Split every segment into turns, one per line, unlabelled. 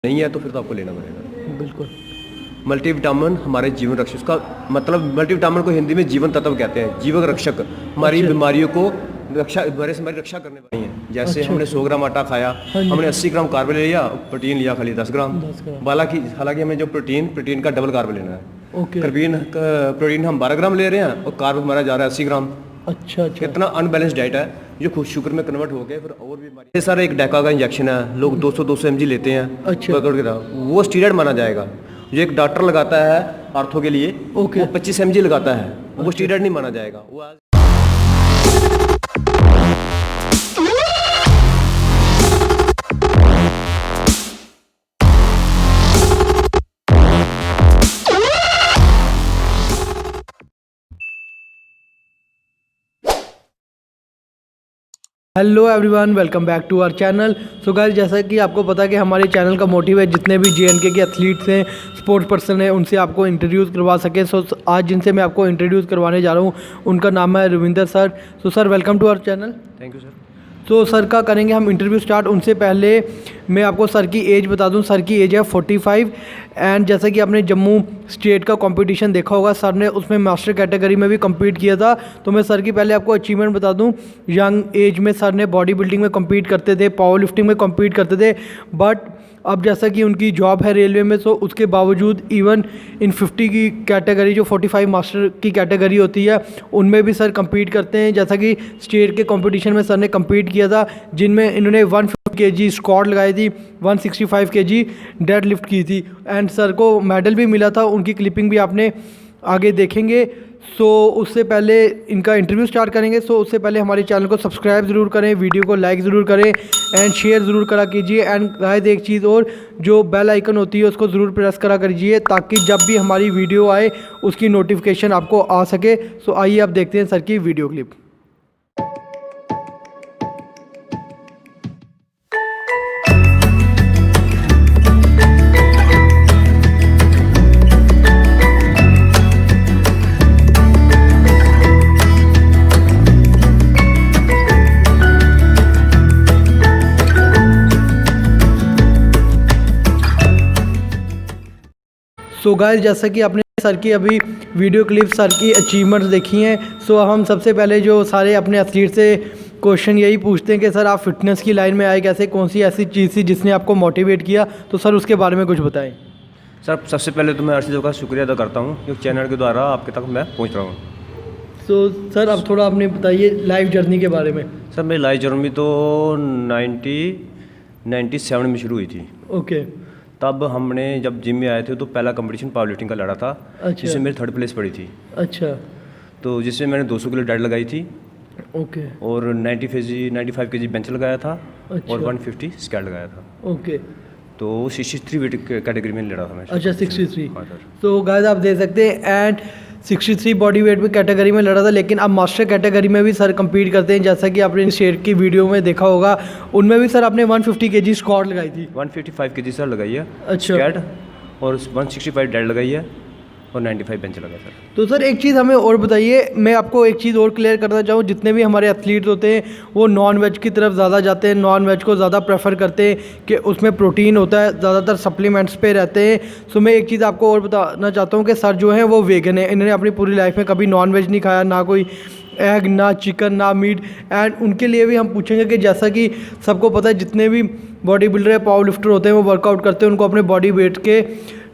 नहीं है तो फिर तो आपको लेना पड़ेगा।
बिल्कुल।
मल्टीविटामिन हमारे जीवन रक्षक, उसका मतलब मल्टीविटामिन को हिंदी में जीवन तत्व कहते हैं, जीवन रक्षक। हमारी बीमारियों को हमारी रक्षा करने वाली हैं। जैसे हमने 100 ग्राम आटा खाया, हमने 80 ग्राम कार्ब ले लिया, प्रोटीन लिया खाली 10 ग्राम। हालांकि हमें जो प्रोटीन का डबल कार्ब लेना है। प्रोटीन हम 12 ग्राम ले रहे हैं और कार्ब हमारा जा रहा है 80 ग्राम।
अच्छा।
इतना अनबैलेंस डाइट है जो खुद शुगर में कन्वर्ट हो गए, फिर और बीमारी। ये सारा एक डेका का इंजेक्शन है, लोग 200 mg लेते हैं।
अच्छा।
पकड़ के वो स्टीरॉयड माना जाएगा। जो एक डॉक्टर लगाता है आर्थो के लिए, वो 25 mg लगाता है, वो स्टीरॉयड नहीं माना जाएगा। वो
hello everyone, welcome back to our channel. So guys, जैसा कि आपको पता है कि हमारे चैनल का मोटिव है जितने भी JNK के एथलीट्स हैं, स्पोर्ट्स पर्सन हैं, उनसे आपको इंट्रोड्यूस करवा सकें। सो आज जिनसे मैं आपको इंट्रोड्यूस करवाने जा रहा हूं उनका नाम है Ravinder sir. So sir, welcome to our channel.
Thank you sir.
तो सर का करेंगे हम इंटरव्यू स्टार्ट। उनसे पहले मैं आपको सर की एज बता दूं। सर की एज है 45 एंड जैसा कि आपने जम्मू स्टेट का कंपटीशन देखा होगा, सर ने उसमें मास्टर कैटेगरी में भी compete किया था। तो मैं सर की पहले आपको अचीवमेंट बता दूं। यंग एज में सर ने बॉडी बिल्डिंग में compete करते थे, पावर लिफ्टिंग में compete करते थे, बट अब जैसा कि उनकी जॉब है रेलवे में, तो उसके बावजूद इवन इन 50 की कैटेगरी, जो 45 मास्टर की कैटेगरी होती है, उनमें भी सर compete करते हैं। जैसा कि स्टेट के कंपटीशन में सर ने compete किया था, जिनमें इन्होंने 150 kg स्क्वाट लगाई थी, 165 kg डेड लिफ्ट की थी एंड सर को मेडल भी मिला था। उनकी क्लिपिंग भी आपने आगे देखेंगे। सो उससे पहले इनका इंटरव्यू स्टार्ट करेंगे। सो उससे पहले हमारे चैनल को सब्सक्राइब ज़रूर करें, वीडियो को लाइक ज़रूर करें एंड शेयर ज़रूर करा कीजिए। एंड गाइस, एक चीज़ और, जो बेल आइकन होती है उसको ज़रूर प्रेस करा कीजिए ताकि जब भी हमारी वीडियो आए उसकी नोटिफिकेशन आपको आ सके। सो आइए अब देखते हैं सर की वीडियो क्लिप। सो गाइस, जैसा कि आपने सर की अभी वीडियो क्लिप, सर की अचीवमेंट्स देखी हैं। सो हम सबसे पहले जो सारे अपने एथलीट से क्वेश्चन यही पूछते हैं कि सर आप फिटनेस की लाइन में आए कैसे, कौन सी ऐसी चीज़ थी जिसने आपको मोटिवेट किया, तो सर उसके बारे में कुछ बताएं।
सर, सबसे पहले तो मैं हर चीज़ों का शुक्रिया अदा करता हूँ क्योंकि चैनल के द्वारा आपके तक मैं पहुँच रहा हूँ।
तो सर अब थोड़ा आपने बताइए लाइफ जर्नी के बारे में।
सर, मेरी लाइफ जर्नी तो 97 में शुरू हुई थी।
ओके।
तब हमने जब जिम में आए थे तो पहला कंपटीशन पावर लिफ्टिंग का लड़ा था।
अच्छा।
जिसमें मेरी 3rd प्लेस पड़ी थी।
अच्छा।
तो जिसमें मैंने 200 किलो डेड लगाई थी।
ओके।
और 95 kg बेंच लगाया था।
अच्छा।
और 150 स्क्वाट लगाया था।
ओके।
तो 63 वेट कैटेगरी में लड़ा था मैं।
अच्छा, 63।
हाँ सर।
तो गाइस, आप देख सकते हैं एंड 63 बॉडी वेट में कैटेगरी में लड़ा था, लेकिन अब मास्टर कैटेगरी में भी सर compete करते हैं। जैसा कि आपने शेयर की वीडियो में देखा होगा, उनमें भी सर आपने 150 kg स्क्वाट लगाई थी।
155 kg सर लगाई है।
अच्छा।
स्क्वाट और 165 डेड लगाई है और 95 बेंच लगा सर।
तो सर एक चीज़ हमें और बताइए, मैं आपको एक चीज़ और क्लियर करना चाहूँ। जितने भी हमारे एथलीट्स होते हैं वो नॉन वेज की तरफ ज़्यादा जाते हैं, नॉन वेज को ज़्यादा प्रेफर करते हैं कि उसमें प्रोटीन होता है, ज़्यादातर सप्लीमेंट्स पे रहते हैं। सो मैं एक चीज़ आपको और बताना चाहता हूँ कि सर जो हैं वो वेगन है। इन्होंने अपनी पूरी लाइफ में कभी नॉन वेज नहीं खाया, ना कोई एग, ना चिकन, ना मीट। एंड उनके लिए भी हम पूछेंगे कि जैसा कि सबको पता है जितने भी बॉडी बिल्डर या पावर लिफ्टर होते हैं वो वर्कआउट करते हैं, उनको अपने बॉडी वेट के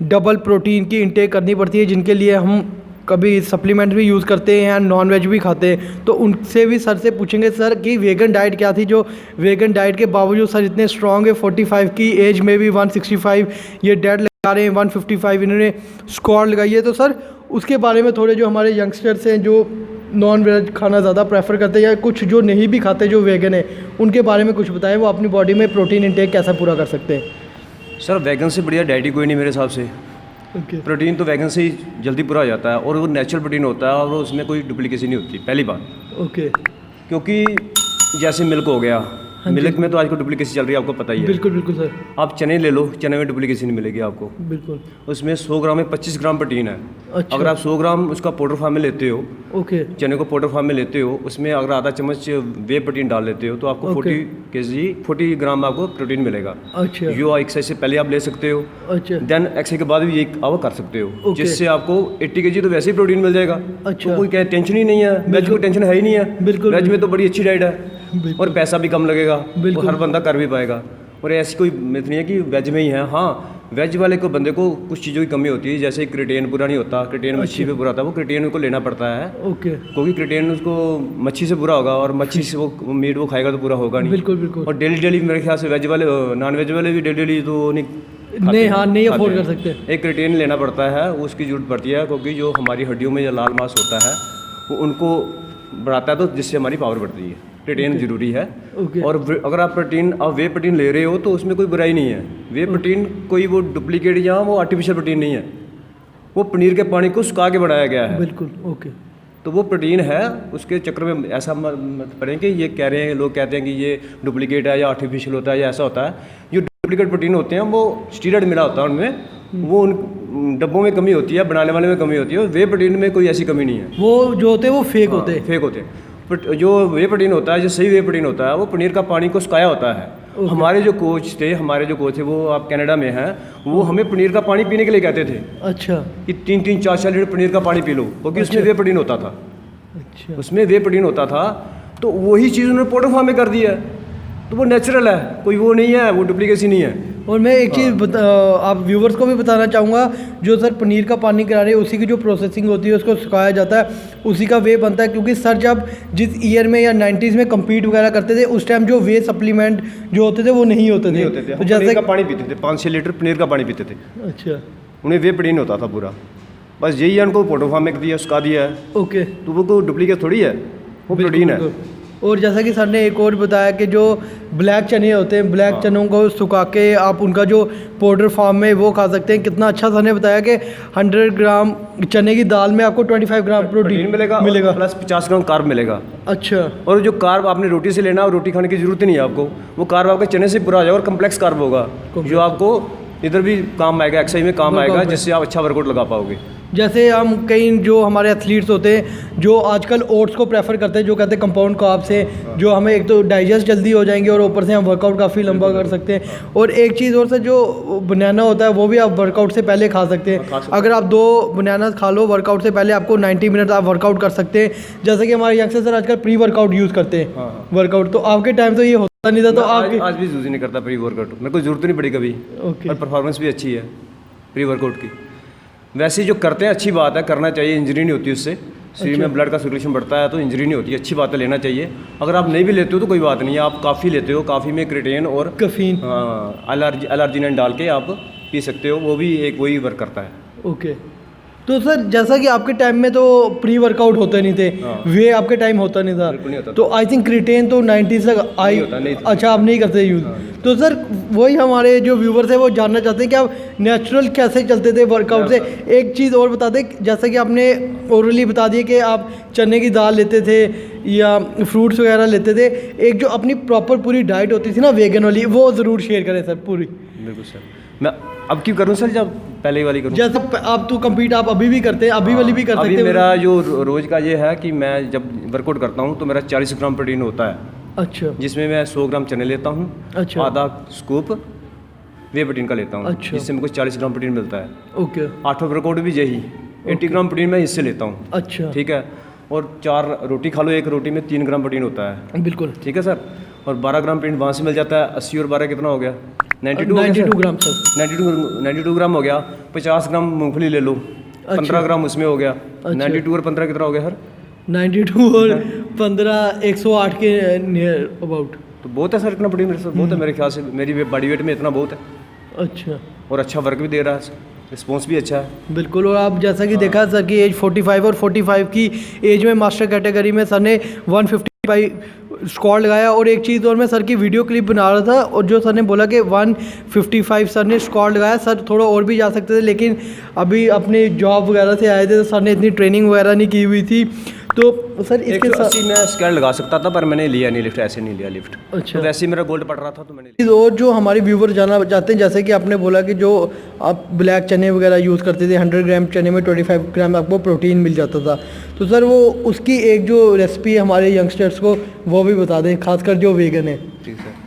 डबल प्रोटीन की इंटेक करनी पड़ती है, जिनके लिए हम कभी सप्लीमेंट भी यूज़ करते हैं एंड नॉन वेज भी खाते हैं। तो उनसे भी सर से पूछेंगे सर कि वेगन डाइट क्या थी, जो वेगन डाइट के बावजूद सर इतने स्ट्रॉन्ग है, 45 की एज में भी 165 ये डेड लगा रहे हैं, 155 इन्होंने स्क्वाट लगाई है। तो सर उसके बारे में थोड़े, जो हमारे यंगस्टर्स हैं जो नॉन वेज खाना ज़्यादा प्रेफर करते हैं या कुछ जो नहीं भी खाते, जो वेगन है, उनके बारे में कुछ बताएं, वो अपनी बॉडी में प्रोटीन इंटेक कैसा पूरा कर सकते हैं।
सर, वेगन से बढ़िया डाइट ही कोई नहीं मेरे हिसाब से।
ओके।
प्रोटीन तो वेगन से ही जल्दी पूरा हो जाता है और वो नेचुरल प्रोटीन होता है और उसमें कोई डुप्लीकेशन नहीं होती, पहली बात।
ओके।
क्योंकि जैसे मिल्क हो गया, मिल्क में तो आजकल डुप्लीकेसी चल रही है, आपको पता ही है।
बिल्कुल बिल्कुल सर।
आप चने ले लो, चने में डुप्लीकेसी नहीं मिलेगी आपको।
बिल्कुल।
उसमें 100 ग्राम में 25 ग्राम प्रोटीन है।
अच्छा।
अगर आप 100 ग्राम उसका पाउडर फॉर्म में लेते हो,
ओके।
चने को पाउडर फॉर्म में लेते हो, उसमें अगर आधा चम्मच वे प्रोटीन डाल लेते हो तो आपको 40 ग्राम आपको प्रोटीन मिलेगा।
अच्छा।
जो एक्सरसाइज से पहले आप ले सकते हो,
अच्छा।
देन एक्सरसाइज के बाद भी ये आप कर सकते हो,
ओके।
जिससे आपको 80 kg तो वैसे ही प्रोटीन मिल जाएगा।
अच्छा।
तो कोई क्या टेंशन ही नहीं है, वेज को टेंशन है ही नहीं है।
बिल्कुल।
वेज में तो बड़ी अच्छी डाइट है
बिल्कुल।
और पैसा भी कम लगेगा,
बिल्कुल।
वो हर बंदा कर भी पाएगा। और ऐसी कोई मिथ नहीं है कि वेज में ही है। हाँ, वेज वाले को बंदे को कुछ चीज़ों की कमी होती है, जैसे क्रिटेन पूरा नहीं होता, क्रिटेन मच्छी पे पूरा होता है, वो क्रिटेन को लेना पड़ता है।
ओके।
क्योंकि क्रिटेन उसको मच्छी से पूरा होगा और मच्छी से वो मीट वो खाएगा तो पूरा होगा नहीं।
बिल्कुल बिल्कुल।
और डेली मेरे ख्याल से वेज वाले, नॉन वेज वाले भी डेली तो
नहीं, हाँ नहीं अफोर्ड कर सकते।
एक क्रिटेन लेना पड़ता है, उसकी जरूरत पड़ती है, क्योंकि जो हमारी हड्डियों में जो लाल मांस होता है वो उनको बढ़ाता है, तो जिससे हमारी पावर बढ़ती है। प्रोटीन जरूरी है।
ओके।
और अगर आप वे प्रोटीन ले रहे हो तो उसमें कोई बुराई नहीं है। वे प्रोटीन कोई वो डुप्लीकेट या वो आर्टिफिशियल प्रोटीन नहीं है, वो पनीर के पानी को सुखा के बनाया गया है।
बिल्कुल। ओके।
तो वो प्रोटीन है, उसके चक्कर में ऐसा मत पड़े कि ये कह रहे हैं, लोग कहते हैं कि ये डुप्लीकेट है या आर्टिफिशियल होता है या ऐसा होता है। जो डुप्लीकेट प्रोटीन होते हैं वो स्टीरॉयड मिला होता है उनमें, वो उन डब्बों में कमी होती है, बनाने वाले में कमी होती है। वे प्रोटीन में कोई ऐसी कमी नहीं है।
वो जो होते हैं वो फेक होते हैं।
फेक होते हैं। बट जो वे प्रोटीन होता है, जो सही वे प्रोटीन होता है, वो पनीर का पानी को सुखाया होता है। हमारे जो कोच थे वो आप कनाडा में हैं, वो हमें पनीर का पानी पीने के लिए कहते थे।
अच्छा।
कि 3-4 लीटर पनीर का पानी पी लो, क्योंकि उसमें वे प्रोटीन होता था।
अच्छा।
उसमें वे प्रोटीन होता था, तो वही चीज़ उन्होंने पाउडर फॉर्म में कर दिया है, तो वो नेचुरल है, कोई वो नहीं है, वो डुप्लीकेसी नहीं है।
और मैं एक चीज़ आप व्यूवर्स को भी बताना चाहूँगा, जो सर पनीर का पानी करा रहे हैं उसी की जो प्रोसेसिंग होती है उसको सुखाया जाता है, उसी का वे बनता है। क्योंकि सर जब जिस ईयर में या 90s में कम्पीट वगैरह करते थे उस टाइम जो वे सप्लीमेंट जो होते थे वो नहीं होते थे।
तो जैसे का पानी पीते थे, 5-6 लीटर पनीर का पानी पीते थे।
अच्छा।
उन्हें वे प्रोटीन होता था पूरा, बस यही है, उनको पाउडर फॉर्म में दिया, सुखा दिया है।
ओके।
तो वो कोई डुप्लीकेट थोड़ी है, वो प्रोटीन है।
और जैसा कि सर ने एक और बताया कि जो ब्लैक चने होते हैं, ब्लैक चनों को सुखा के आप उनका जो पाउडर फॉर्म में वो खा सकते हैं। कितना अच्छा सर ने बताया कि 100 ग्राम चने की दाल में आपको 25 ग्राम प्रोटीन
मिलेगा प्लस 50 ग्राम कार्ब मिलेगा।
अच्छा।
और जो कार्ब आपने रोटी से लेना, और रोटी खाने की जरूरत ही नहीं है आपको, वो कार्ब आपके चने से पूरा आ जाएगा और कम्प्लेक्स कार्ब होगा, जो आपको इधर भी काम आएगा, एक्सरसाइज में काम आएगा, जिससे आप अच्छा वर्कआउट लगा पाओगे।
जैसे हम कई जो हमारे एथलीट्स होते हैं जो आजकल ओट्स को प्रेफर करते हैं, जो कहते हैं कंपाउंड कार्ब से जो हमें एक तो डाइजेस्ट जल्दी हो जाएंगे और ऊपर से हम वर्कआउट काफ़ी लंबा कर सकते हैं। और एक चीज़ और से जो बनाना होता है वो भी आप वर्कआउट से पहले खा सकते हैं। अगर आप 2 बनाना खा लो वर्कआउट से पहले, आपको 90 मिनट आप वर्कआउट कर सकते हैं। जैसे कि हमारे यंगस्टर्स आजकल प्री वर्कआउट यूज़ करते हैं वर्कआउट, तो आपके टाइम तो ये होता नहीं था। तो आप
आज भी यूज़ नहीं करता प्री वर्कआउट, मेरे को जरूरत नहीं पड़ी कभी।
ओके।
और परफॉर्मेंस भी अच्छी है प्री वर्कआउट की। वैसे जो करते हैं अच्छी बात है, करना चाहिए, इंजरी नहीं होती उससे, शरीर में ब्लड का सर्कुलेशन बढ़ता है तो इंजरी नहीं होती, अच्छी बात है, लेना चाहिए। अगर आप नहीं भी लेते हो तो कोई बात नहीं है, आप काफ़ी लेते हो, काफ़ी में क्रिटेन और
कैफीन
एलर्जिनेंट डाल के आप पी सकते हो, वो भी एक वही वर्क करता है।
ओके। तो सर जैसा कि आपके टाइम में तो प्री वर्कआउट होते नहीं थे, वे आपके टाइम होता नहीं था,
बिल्कुल नहीं होता
तो आई थिंक क्रिटेन तो 90s तक आई।
नहीं था।
अच्छा, आप नहीं करते यूज़। तो सर वही हमारे जो व्यूवर्स हैं वो जानना चाहते हैं कि आप नेचुरल कैसे चलते थे वर्कआउट से। एक चीज़ और बता दें, जैसा कि आपने ओरली बता दिया कि आप चने की दाल लेते थे या फ्रूट्स वगैरह लेते थे, एक जो अपनी प्रॉपर पूरी डाइट होती थी ना वेगन वाली, वो ज़रूर शेयर करें सर पूरी।
बिल्कुल सर। मैं अब क्यों करूँ सर, जब पहले वाली करूँ?
जैसे आप तो कम्पीट आप अभी भी करते हैं, अभी वाली भी कर सकते हैं।
अभी मेरा जो रोज़ का ये है कि मैं जब वर्कआउट करता हूँ तो मेरा 40 ग्राम प्रोटीन होता है।
अच्छा।
जिसमें मैं 100 ग्राम चने लेता हूँ।
अच्छा।
आधा स्कूप वे प्रोटीन का लेता हूँ।
अच्छा।
जिससे मुझे 40 ग्राम प्रोटीन मिलता है।
ओके।
8वां वर्कआउट भी यही 80 ग्राम प्रोटीन मैं इससे लेता हूँ।
अच्छा।
ठीक है। और 4 रोटी खा लो, एक रोटी में 3 ग्राम प्रोटीन होता है।
बिल्कुल।
ठीक है सर। और 12 ग्राम प्रोटीन वहाँ से मिल जाता है। 80 और 12 कितना हो गया?
92 ग्राम सर।
92 ग्राम हो गया। 50 ग्राम मूंगफली ले लो। 15 ग्राम उसमें हो गया। 92 और 15 कितना हो गया सर?
92 और 15 108 के नियर अबाउट।
तो बहुत है सर, इतना प्रोटीन मेरे साथ बहुत है, मेरे ख्याल से मेरी बॉडी वेट में इतना बहुत है।
अच्छा।
और अच्छा वर्क भी दे रहा है, रिस्पॉन्स भी अच्छा है।
बिल्कुल। और आप जैसा कि देखा सर की एज 45 और 45 की एज में मास्टर कैटेगरी में सर ने 155 स्क्वाड लगाया। और एक चीज़ और मैं सर की वीडियो क्लिप बना रहा था और जो सर ने बोला कि 155 सर ने स्क्वाड लगाया, सर थोड़ा और भी जा सकते थे लेकिन अभी अपनी जॉब वगैरह से आए थे तो सर ने इतनी ट्रेनिंग वगैरह नहीं की हुई थी, तो सर इसके साथ
180 मैं स्केल लगा सकता था, पर मैंने लिया नहीं लिफ्ट, ऐसे नहीं लिया लिफ्ट।
अच्छा।
तो वैसे ही मेरा गोल्ड पड़ रहा था तो मैंने
चीज़ और जो हमारे व्यूवर जानना चाहते हैं, जैसे कि आपने बोला कि जो आप ब्लैक चने वगैरह यूज़ करते थे, 100 ग्राम चने में 25 ग्राम आपको प्रोटीन मिल जाता था, तो सर वो उसकी एक जो रेसिपी है हमारे यंगस्टर्स को वो भी बता दें, खासकर जो वेगन है।
ठीक है।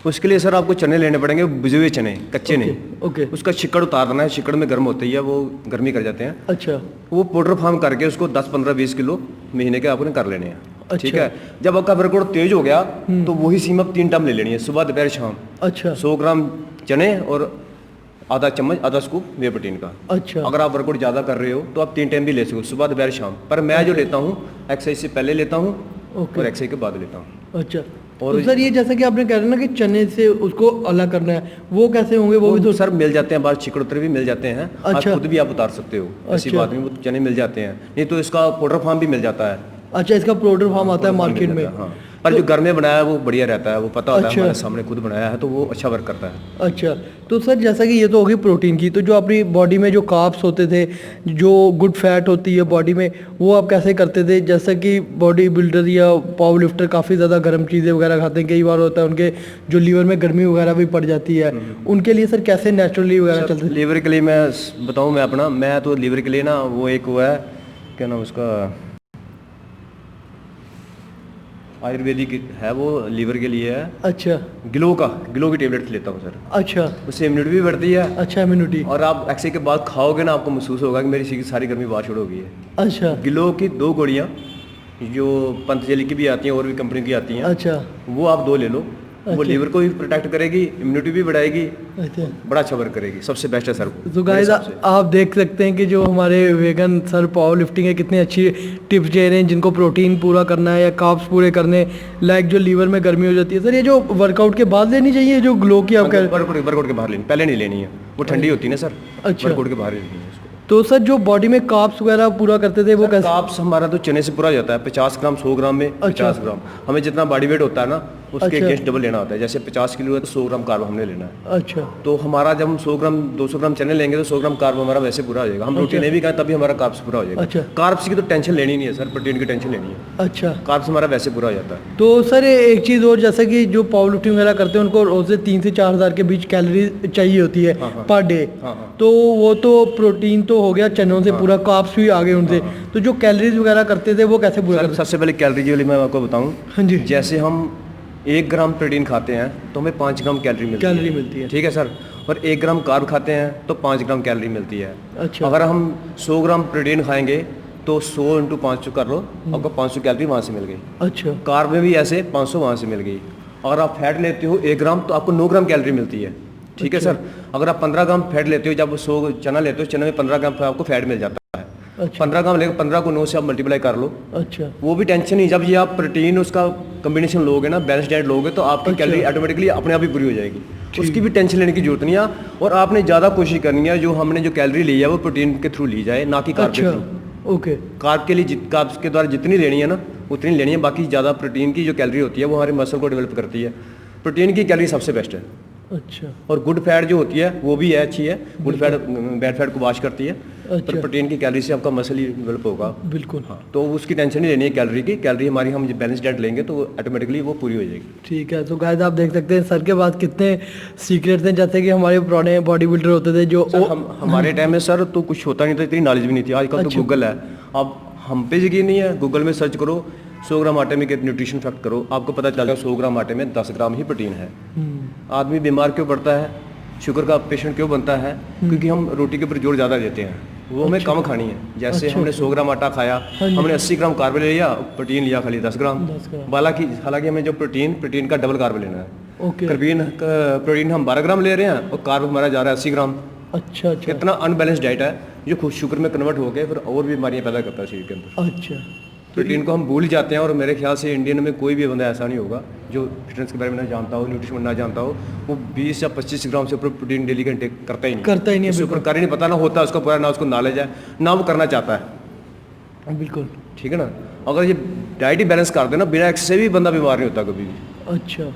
उसके लिए सर आपको चने लेने पड़ेंगे, भिजे हुए चने, कच्चे नहीं।
ओके।
उसका छिक्कड़ उतारना है, छिक्कड़ में गर्म होती है, वो गर्मी कर जाते हैं।
अच्छा।
वो पाउडर फार्म करके उसको 10 15 20 किलो महीने के आपने कर लेने हैं।
अच्छा।
ठीक है। जब आपका वर्कआउट तेज हो गया तो वही सीम आप 3 टाइम ले लेनी है, सुबह दोपहर शाम।
अच्छा।
100 ग्राम चने और आधा चम्मच आधा स्कूप वे प्रोटीन का।
अच्छा।
अगर आप वर्कआउट ज़्यादा कर रहे हो तो आप 3 टाइम भी ले सकते हो, सुबह दोपहर शाम। पर मैं जो लेता हूँ एक्सरसाइज से पहले लेता हूँ और एक्सरसाइज के बाद लेता हूँ।
अच्छा। और तो सर ये जैसा कि आपने कह रहे ना कि चने से उसको अलग करना है, वो कैसे होंगे? वो भी तो
सर मिल जाते हैं, बाहर छिकड़ उतर भी मिल जाते हैं।
अच्छा।
आप खुद भी आप उतार सकते हो, ऐसी बात नहीं, वो चने मिल जाते हैं। नहीं तो इसका पाउडर फार्म भी मिल जाता है।
अच्छा, इसका पाउडर फार्म आता है मार्केट में।
हाँ, पर जो घर में बनाया है वो बढ़िया रहता है, वो पता होता है हमारे सामने खुद बनाया है तो वो अच्छा वर्क करता है।
अच्छा। तो सर जैसा कि ये तो होगी प्रोटीन की, तो जो अपनी बॉडी में जो कार्ब्स होते थे, जो गुड फैट होती है बॉडी में, वो आप कैसे करते थे? जैसा कि बॉडी बिल्डर या पावर लिफ्टर काफ़ी ज़्यादा गर्म चीज़ें वगैरह खाते हैं, कई बार होता है उनके जो लीवर में गर्मी वगैरह भी पड़ जाती है, उनके लिए सर कैसे नेचुरली वगैरह चलते?
लीवर के लिए मैं बताऊँ, मैं तो लीवर के लिए ना वो एक वो है, क्या नाम उसका, आयुर्वेदिक है, वो लीवर के लिए है।
अच्छा।
ग्लो की टेबलेट लेता हूँ सर।
अच्छा।
उससे इम्यूनिटी भी बढ़ती है।
अच्छा, इम्यूनिटी।
और आप एक्सरसाइज के बाद खाओगे ना, आपको महसूस होगा कि मेरी सारी गर्मी बाहर छोड़ हो गई है।
अच्छा।
ग्लो की 2 गोलियाँ जो पतंजलि की भी आती हैं और भी कंपनी की आती हैं।
अच्छा।
वो आप 2 ले लो, वो लीवर को भी प्रोटेक्ट करेगी, इम्यूनिटी भी बढ़ाएगी,
अच्छा।
बड़ा अच्छा वर्क करेगी, सबसे बेस्ट है सर।
तो गाइस आप देख सकते हैं कि जो हमारे वेगन सर पावर लिफ्टिंग है कितनी अच्छी टिप्स दे रहे हैं, जिनको प्रोटीन पूरा करना है या कार्ब्स पूरे करने, लाइक जो लीवर में गर्मी हो जाती है। सर ये जो वर्कआउट के बाद लेनी चाहिए, जो ग्लो की आप
वर्कआउट के बाहर लेनी, पहले नहीं लेनी है, वो ठंडी होती है ना सर।
अच्छा।
वर्कआउट के बाहर लेनी है उसको।
तो सर जो बॉडी में कार्ब्स वगैरह पूरा करते थे वो कैसे?
कार्ब्स हमारा तो चने से पूरा हो जाता है, 50 ग्राम 100 ग्राम में 50 ग्राम। हमें जितना बॉडी वेट होता है ना उसके अगेंस्ट डबल लेना होता है। जैसे 50 किलो है तो 100 ग्राम कार्ब हमने लेना है।
अच्छा।
तो हमारा जब हम 100 ग्राम 200 ग्राम चने लेंगे तो 100 ग्राम कार्ब हमारा वैसे पूरा हो जाएगा। हम रोटी नहीं भी खाएं तभी हमारा कार्ब्स पूरा हो जाएगा।
अच्छा।
कार्ब्स की तो टेंशन लेनी नहीं है सर, प्रोटीन की टेंशन लेनी है।
अच्छा।
कार्ब्स हमारा वैसे पूरा हो जाता है।
तो सर एक चीज़ और, जैसे कि जो पावर लिफ्टिंग वगैरह करते हैं उनको रोज़ से 3 से 4 हज़ार के बीच कैलोरी चाहिए होती है पर डे। तो वो तो प्रोटीन तो हो गया चनों से पूरा, कार्ब्स भी आ गए उनसे। तो जो कैलोरीज वगैरह करते थे वो कैसे पूरा करते?
सबसे पहले कैलोरी वाली मैं आपको बताऊं।
हाँ जी।
जैसे हम 1 ग्राम प्रोटीन खाते हैं तो हमें 5 ग्राम कैलोरी मिलती है। ठीक है सर। और 1 ग्राम कार्ब खाते हैं तो 5 ग्राम कैलोरी मिलती है।
अच्छा।
अगर हम 100 ग्राम प्रोटीन खाएंगे तो 100 × 500 कर लो, आपको 500 कैलोरी वहाँ से मिल गई।
अच्छा।
कार्ब में भी ऐसे 500 वहाँ से मिल गई। अगर आप फैट लेते हो 1 ग्राम तो आपको 9 ग्राम कैलोरी मिलती है। ठीक है सर। अगर आप 15 ग्राम फैट लेते हो, जब 100 चना लेते हो, चने में 15 ग्राम आपको फैट मिल जाता है।
अच्छा।
15 ग्राम लेकर 15 को 9 से आप मल्टीप्लाई कर लो।
अच्छा।
वो भी टेंशन नहीं, जब ये आप प्रोटीन उसका कॉम्बिनेशन लोगे ना, बैलेंस डाइट लोगे तो आपकी कैलोरी ऑटोमेटिकली अपने आप ही पूरी हो जाएगी। उसकी भी टेंशन लेने की जरूरत नहीं है। और आपने ज़्यादा कोशिश करनी है जो हमने जो कैलोरी ली है वो प्रोटीन के थ्रू ली जाए, ना कि कार्ब के थ्रू।
ओके।
कार्ब के लिए कार्ब्स के द्वारा जितनी लेनी है ना उतनी लेनी है, बाकी ज़्यादा प्रोटीन की जो कैलोरी होती है वो हमारे मसल को डेवलप करती है। प्रोटीन की कैलोरी सबसे बेस्ट है।
अच्छा।
और गुड फैट जो होती है वो भी है, अच्छी है। गुड फैट बैड फैट को वॉश करती है।
अच्छा।
पर प्रोटीन की कैलोरी से आपका मसल ही डेवलप होगा।
बिल्कुल।
हाँ, तो उसकी टेंशन नहीं लेनी है कैलोरी की। कैलोरी हमारी हम बैलेंस डाइट लेंगे तो ऑटोमेटिकली वो पूरी हो जाएगी।
ठीक है। तो गाइस आप देख सकते हैं सर के पास कितने सीक्रेट थे, जैसे कि हमारे पुराने बॉडी बिल्डर होते थे जो
हमारे टाइम में सर तो कुछ होता नहीं था, इतनी नॉलेज भी नहीं थी। आजकल तो गूगल है, अब हम पे यकीन नहीं है, गूगल में सर्च करो 100 ग्राम आटे में कितने न्यूट्रिशन फैक्ट करो, आपको पता चल जाएगा 100 ग्राम आटे में 10 ग्राम ही प्रोटीन है। आदमी बीमार क्यों पड़ता है, शुगर का पेशेंट क्यों बनता है? क्योंकि हम रोटी के ऊपर जोर ज़्यादा देते हैं, वो हमें कम खानी है। जैसे हमने 100 ग्राम आटा खाया, हमने 80 ग्राम कार्ब ले लिया, प्रोटीन लिया खाली 10 ग्राम। हालांकि हमें जो प्रोटीन का डबल कार्ब लेना है। प्रोटीन हम 12 ग्राम ले रहे हैं और कार्ब हमारा जा रहा है 80 ग्राम।
अच्छा। अच्छा।
कितना अनबैलेंस डाइट है जो खुद शुगर में कन्वर्ट हो गए, फिर और भी बीमारियां पैदा करता है शरीर के अंदर।
अच्छा।
प्रोटीन को हम भूल जाते हैं। और मेरे ख्याल से इंडियन में कोई भी बंदा ऐसा नहीं होगा जो फिटनेस के बारे में ना जानता हो, न्यूट्रिशन ना जानता हो, वो 20 या 25 ग्राम से ऊपर प्रोटीन डेली का इंटेक करता ही नहीं। उसके ऊपर कार्य नहीं पता ना होता उसका पूरा, ना उसको नॉलेज है, ना वो करना चाहता है।
बिल्कुल।
ठीक है ना। अगर ये डाइट ही बैलेंस कर देना, बिना एक्सरसाइज भी बंदा बीमार नहीं होता कभी भी।
अच्छा।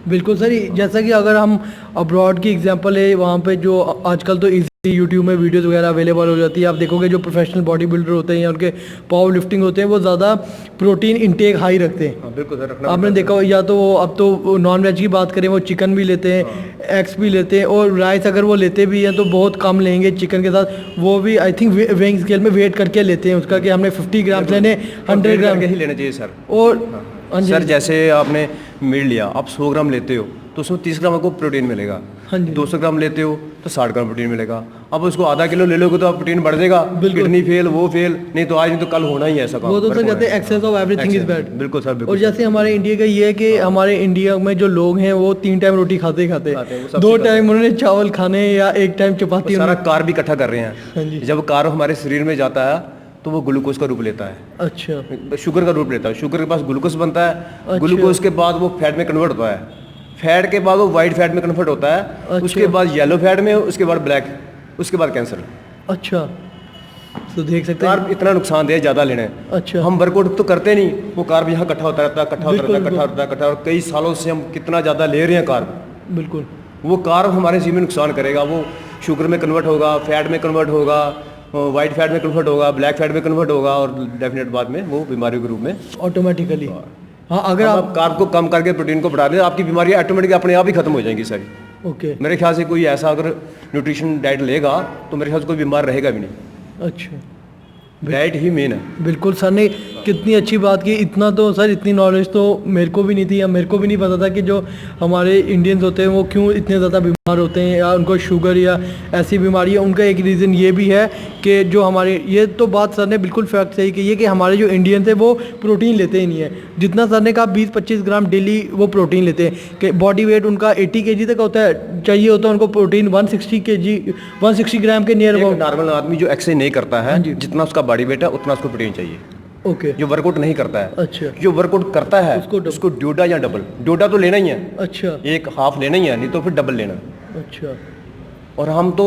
बिल्कुल सर। जैसा कि अगर हम अब्रॉड की एग्जांपल है, वहाँ पे जो आजकल तो यूट्यूब में वीडियोस वगैरह अवेलेबल हो जाती है। आप देखोगे जो प्रोफेशनल बॉडी बिल्डर होते हैं या उनके पावर लिफ्टिंग होते हैं वो ज़्यादा प्रोटीन इंटेक हाई रखते हैं।
हाँ, बिल्कुल सर, रखना
आपने देखा हो, या तो वो अब तो नॉन वेज की बात करें वो चिकन भी लेते हैं, एग्स भी लेते हैं, और राइस अगर वो लेते भी हैं तो बहुत कम लेंगे चिकन के साथ। वो भी आई थिंक वेइंग स्केल में वेट करके लेते हैं उसका कि हमने 50 ग्राम लेने, 100 ग्राम
ही लेना चाहिए सर।
और हाँ जी
सर जैसे आपने मीट लिया, आप 100 ग्राम लेते हो तो उसमें 30 ग्राम आपको प्रोटीन मिलेगा।
हाँ जी
200 ग्राम लेते हो तो 60 ग्राम प्रोटीन मिलेगा। अब उसको आधा किलो ले लोगे तो आप प्रोटीन बढ़ जाएगा, किडनी फेल, वो फेल, नहीं तो आज नहीं तो कल होना ही है ऐसा काम।
वो तो सर कहते हैं excess of everything is bad.
बिल्कुल सर, बिल्कुल।
और जैसे हमारे इंडिया का ये है कि हमारे इंडिया में जो लोग हैं वो 3 टाइम रोटी खाते
खाते हैं, वो सबसे
2 टाइम उन्होंने चावल खाने या 1 टाइम चपाती।
सारा कार्ब भी इकट्ठा कर रहे
हाँ जी।
हैं। जब कार्ब हमारे शरीर में जाता है तो वो ग्लूकोज का रूप लेता है,
अच्छा
शुगर का रूप लेता है। शुगर के पास ग्लूकोज बनता है,
अच्छा।
ग्लूकोज के बाद वो फैट में कन्वर्ट होता है, फैट के बाद वो वाइट फैट में कन्वर्ट होता है,
अच्छा।
उसके बाद येलो फैट में, उसके बाद ब्लैक, उसके बाद कैंसर।
अच्छा, तो देख सकते हैं
कार्ब इतना नुकसानदेह ज़्यादा लेना है।
अच्छा
हम वर्कआउट तो करते नहीं, वो कार्ब यहाँ इकट्ठा होता रहता है, इकट्ठा होता रहता है, इकट्ठा होता है, इकट्ठा, और कई सालों से हम कितना ज़्यादा ले रहे हैं कार्ब।
बिल्कुल।
वो कार्ब हमारे जीवन में नुकसान करेगा, वो शुगर में कन्वर्ट होगा, फैट में कन्वर्ट होगा, वाइट फैट में कन्वर्ट होगा, ब्लैक फैट में कन्वर्ट होगा, और डेफिनेट बाद में वो बीमारियों के रूप में
ऑटोमेटिकली। हाँ अगर
आप कार्ब को कम करके प्रोटीन को बढ़ा दें, आपकी बीमारियां ऑटोमेटिक अपने आप ही खत्म हो जाएंगी सारी।
ओके।
मेरे ख्याल से कोई ऐसा अगर न्यूट्रिशन डाइट लेगा तो मेरे ख्याल से कोई बीमार रहेगा भी नहीं।
अच्छा,
डाइट ही मेन है।
बिल्कुल सर ने कितनी अच्छी बात की। इतना तो सर इतनी नॉलेज तो मेरे को भी नहीं थी, या मेरे को भी नहीं पता था कि जो हमारे इंडियंस होते हैं वो क्यों इतने ज़्यादा बीमार होते हैं या उनको शुगर या ऐसी बीमारी है। उनका एक रीज़न ये भी है कि जो हमारे, ये तो बात सर ने बिल्कुल फैक्ट सही की है कि हमारे जो इंडियंस है वो प्रोटीन लेते ही नहीं है। जितना सर ने कहा 20-25 ग्राम डेली वो प्रोटीन लेते हैं, कि बॉडी वेट उनका 80 kg तक होता है, चाहिए होता है उनको प्रोटीन 160 ग्राम के नियर अबाउट।
नॉर्मल आदमी जो एक्सरसाइज नहीं करता है, जितना उसका बॉडी वेट है उतना उसको प्रोटीन चाहिए।
ओके।
जो वर्कआउट नहीं करता है,
अच्छा,
जो वर्कआउट करता है उसको ड्यूडा या डबल, ड्यूडा तो लेना ही है,
अच्छा,
एक हाफ लेना ही है, नहीं तो फिर डबल लेना।
अच्छा।
और हम तो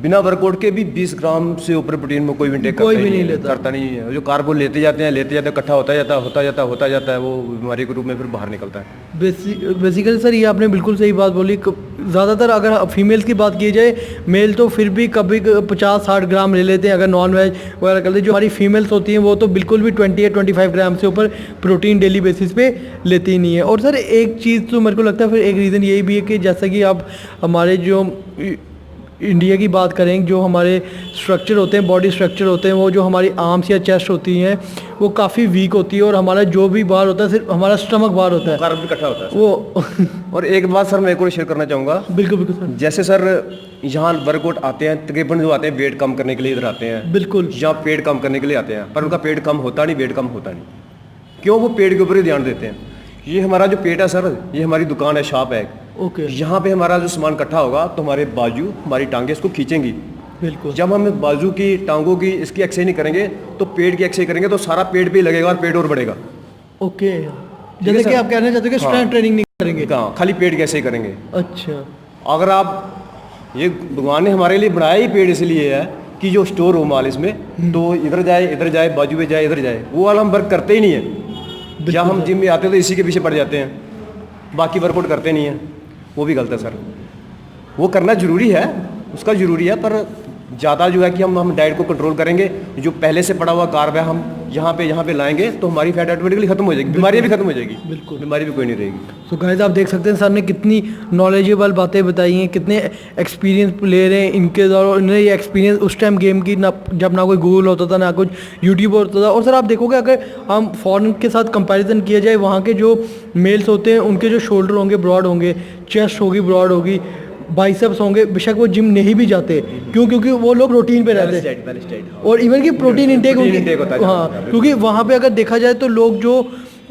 बिना वर्कआउट के भी 20 ग्राम से ऊपर प्रोटीन में कोई भी इंटेक
कोई भी नहीं लेता,
करता नहीं है। जो कार्ब लेते जाते हैं इकट्ठा होता जाता है, वो बीमारी के रूप में फिर बाहर निकलता है।
बेसिकली सर ये आपने बिल्कुल सही बात बोली। ज़्यादातर अगर फीमेल्स की बात की जाए, मेल तो फिर भी कभी 50-60 ग्राम ले लेते हैं अगर नॉन वेज वगैरह करते हैं। जो हमारी फीमेल्स होती हैं वो तो बिल्कुल भी 20 या 25 ग्राम से ऊपर प्रोटीन डेली बेसिस पे लेती ही नहीं है। और सर एक चीज़ तो मेरे को लगता है फिर एक रीज़न यही भी है कि जैसा कि आप हमारे जो इंडिया की बात करें, जो हमारे स्ट्रक्चर होते हैं, बॉडी स्ट्रक्चर होते हैं, वो जो हमारी आर्म्स या चेस्ट होती हैं वो काफ़ी वीक होती है, और हमारा जो भी बाहर होता है सिर्फ हमारा स्टमक बाहर होता है,
कार्ब भी इकट्ठा होता है
वो।
और एक बात सर मैं एक और शेयर करना चाहूँगा।
बिल्कुल बिल्कुल सर।
जैसे सर यहाँ वर्कआउट आते हैं, तकरीबन जो आते हैं वेट कम करने के लिए इधर आते हैं,
बिल्कुल
यहाँ पेट कम करने के लिए आते हैं, पर उनका पेट कम होता नहीं, वेट कम होता नहीं। क्यों? वो पेट के ऊपर ही ध्यान देते हैं। ये हमारा जो पेट है सर, ये हमारी दुकान है, शॉप है।
ओके।
यहाँ पे हमारा जो सामान इकट्ठा होगा तो हमारे बाजू, हमारी टांगे इसको खींचेंगी।
बिल्कुल।
जब हम बाजू की, टांगों की, इसकी एक्सरसाइज नहीं करेंगे तो पेट की एक्सरसाइज करेंगे तो सारा पेट पे ही लगेगा और पेट और बढ़ेगा।
ओके, जैसे कि आप कहना चाहते हो कि स्ट्रेंथ ट्रेनिंग नहीं करेंगे,
हाँ, खाली पेट की एक्सरसाइज करेंगे।
अच्छा।
अगर आप, ये भगवान ने हमारे लिए बनाया ही पेट इसलिए है कि जो स्टोर हो माल इसमें, तो इधर जाए, बाजू में जाए, इधर जाए, वो वाला हम वर्क करते ही नहीं है। जब हम जिम में आते हैं तो इसी के पीछे पड़ जाते हैं, बाकी वर्कआउट करते नहीं हैं। वो भी गलत है सर। वो करना ज़रूरी है, उसका ज़रूरी है, पर ज़्यादा जो है कि हम डाइट को कंट्रोल करेंगे, जो पहले से पड़ा हुआ कार्ब है हम यहाँ पे लाएंगे तो हमारी फैट ऑटोमेटिकली खत्म हो जाएगी, बीमारियाँ भी खत्म हो जाएगी। बिल्कुल, बीमारी भी कोई नहीं रहेगी।
तो गाइस आप देख सकते हैं सर ने कितनी नॉलेजेबल बातें बताई हैं, कितने एक्सपीरियंस ले रहे हैं इनके द्वारा। इन्होंने ये एक्सपीरियंस उस टाइम गेम की ना, जब ना कोई गूगल होता था, ना कुछ यूट्यूब होता था। और सर आप देखोगे अगर हम फॉरेन के साथ कंपैरिजन किया जाए, वहाँ के जो मेल्स होते हैं उनके जो शोल्डर होंगे ब्रॉड होंगे, चेस्ट होगी ब्रॉड होगी, बाइसेप्स होंगे, बेशक वो जिम नहीं भी जाते, क्यों? क्योंकि वो लोग प्रोटीन पे रहते हैं, और इवन की प्रोटीन इंटेक होता है। हाँ, क्योंकि वहाँ पे अगर देखा जाए तो लोग जो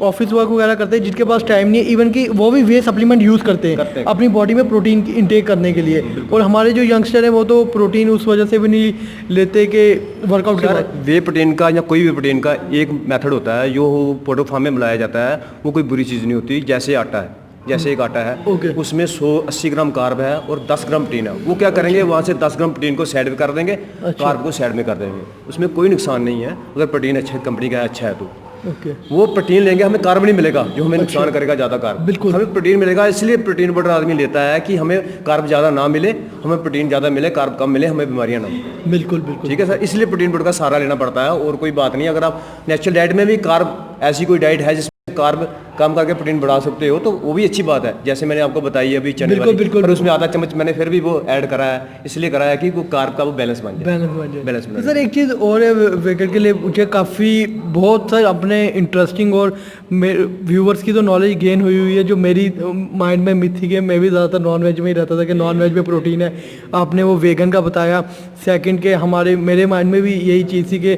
ऑफिस वर्क वगैरह करते हैं, जिनके पास टाइम नहीं है, इवन कि वो भी वे सप्लीमेंट यूज़ करते हैं अपनी बॉडी में प्रोटीन इंटेक करने के लिए। और हमारे जो यंगस्टर हैं वो तो प्रोटीन उस वजह से भी नहीं लेते कि वर्कआउट के बाद।
वे प्रोटीन का या कोई भी प्रोटीन का एक मेथड होता है जो पोटो फार्म में मिलाया जाता है, वो कोई बुरी चीज़ नहीं होती। जैसे आटा है, जैसे एक आटा है, उसमें 180 ग्राम कार्ब है और 10 ग्राम प्रोटीन है। वो क्या करेंगे, वहाँ से 10 ग्राम प्रोटीन को साइड में कर देंगे, कार्ब को साइड में कर देंगे। उसमें कोई नुकसान नहीं है अगर प्रोटीन अच्छे कंपनी का अच्छा है तो।
ओके।
वो प्रोटीन लेंगे हमें कार्ब नहीं मिलेगा जो हमें नुकसान करेगा ज़्यादा कार्ब।
बिल्कुल।
हमें प्रोटीन मिलेगा, इसलिए प्रोटीन पाउडर आदमी लेता है कि हमें कार्ब ज़्यादा ना मिले, हमें प्रोटीन ज़्यादा मिले, कार्ब कम मिले, हमें बीमारियाँ ना हो।
बिल्कुल बिल्कुल।
ठीक है सर, इसलिए प्रोटीन पाउडर का सहारा लेना पड़ता है और कोई बात नहीं। अगर आप नेचुरल डाइट में भी कार्ब, ऐसी कोई डाइट है जिसमें कार्ब कम करके प्रोटीन बढ़ा सकते हो तो वो भी अच्छी बात है। जैसे मैंने आपको बताई अभी चने
बिल्कुल,
वाली,
बिल्कुल,
पर उसमें आधा चम्मच मैंने फिर भी वो ऐड करा है, इसलिए करा है कि वो कार्ब का वो बैलेंस बन जाए। बैलेंस
तो सर एक चीज़ और है वेगर के लिए, मुझे काफ़ी बहुत सर अपने इंटरेस्टिंग और व्यूवर्स की तो नॉलेज गेन हुई है, जो मेरी माइंड में मिथ थी कि मैं भी ज़्यादातर नॉन वेज में ही रहता था कि नॉन वेज में प्रोटीन है। आपने वो वेगन का बताया। सेकंड के मेरे माइंड में भी यही चीज़ थी कि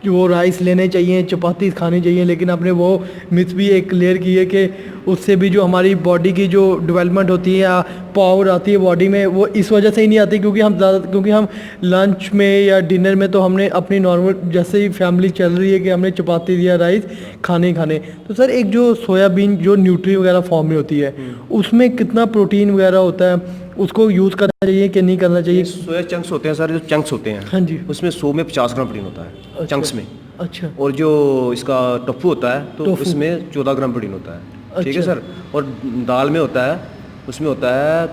वो राइस लेने चाहिए, चपाती खानी चाहिए, लेकिन आपने वो मिथ भी एक क्लियर की है कि उससे भी जो हमारी बॉडी की जो डेवलपमेंट होती है या पावर आती है बॉडी में, वो इस वजह से ही नहीं आती क्योंकि हम लंच में या डिनर में तो हमने अपनी नॉर्मल जैसे ही फैमिली चल रही है कि हमने चपाती या राइस खाने ही खाने। तो सर एक जो सोयाबीन जो न्यूट्री वगैरह फॉर्म में होती है उसमें कितना प्रोटीन वगैरह होता है, उसको यूज़ करना चाहिए कि नहीं करना चाहिए?
सोया चंक्स होते हैं सर, जो चंक्स होते हैं,
हाँ जी,
उसमें 100 में 50 ग्राम प्रोटीन होता है चंक्स में।
अच्छा।
और जो इसका टोफू होता है तो
टोफू।
उसमें 14 ग्राम प्रोटीन होता है। ठीक है
अच्छा।
सर। और दाल में होता है, उसमें होता है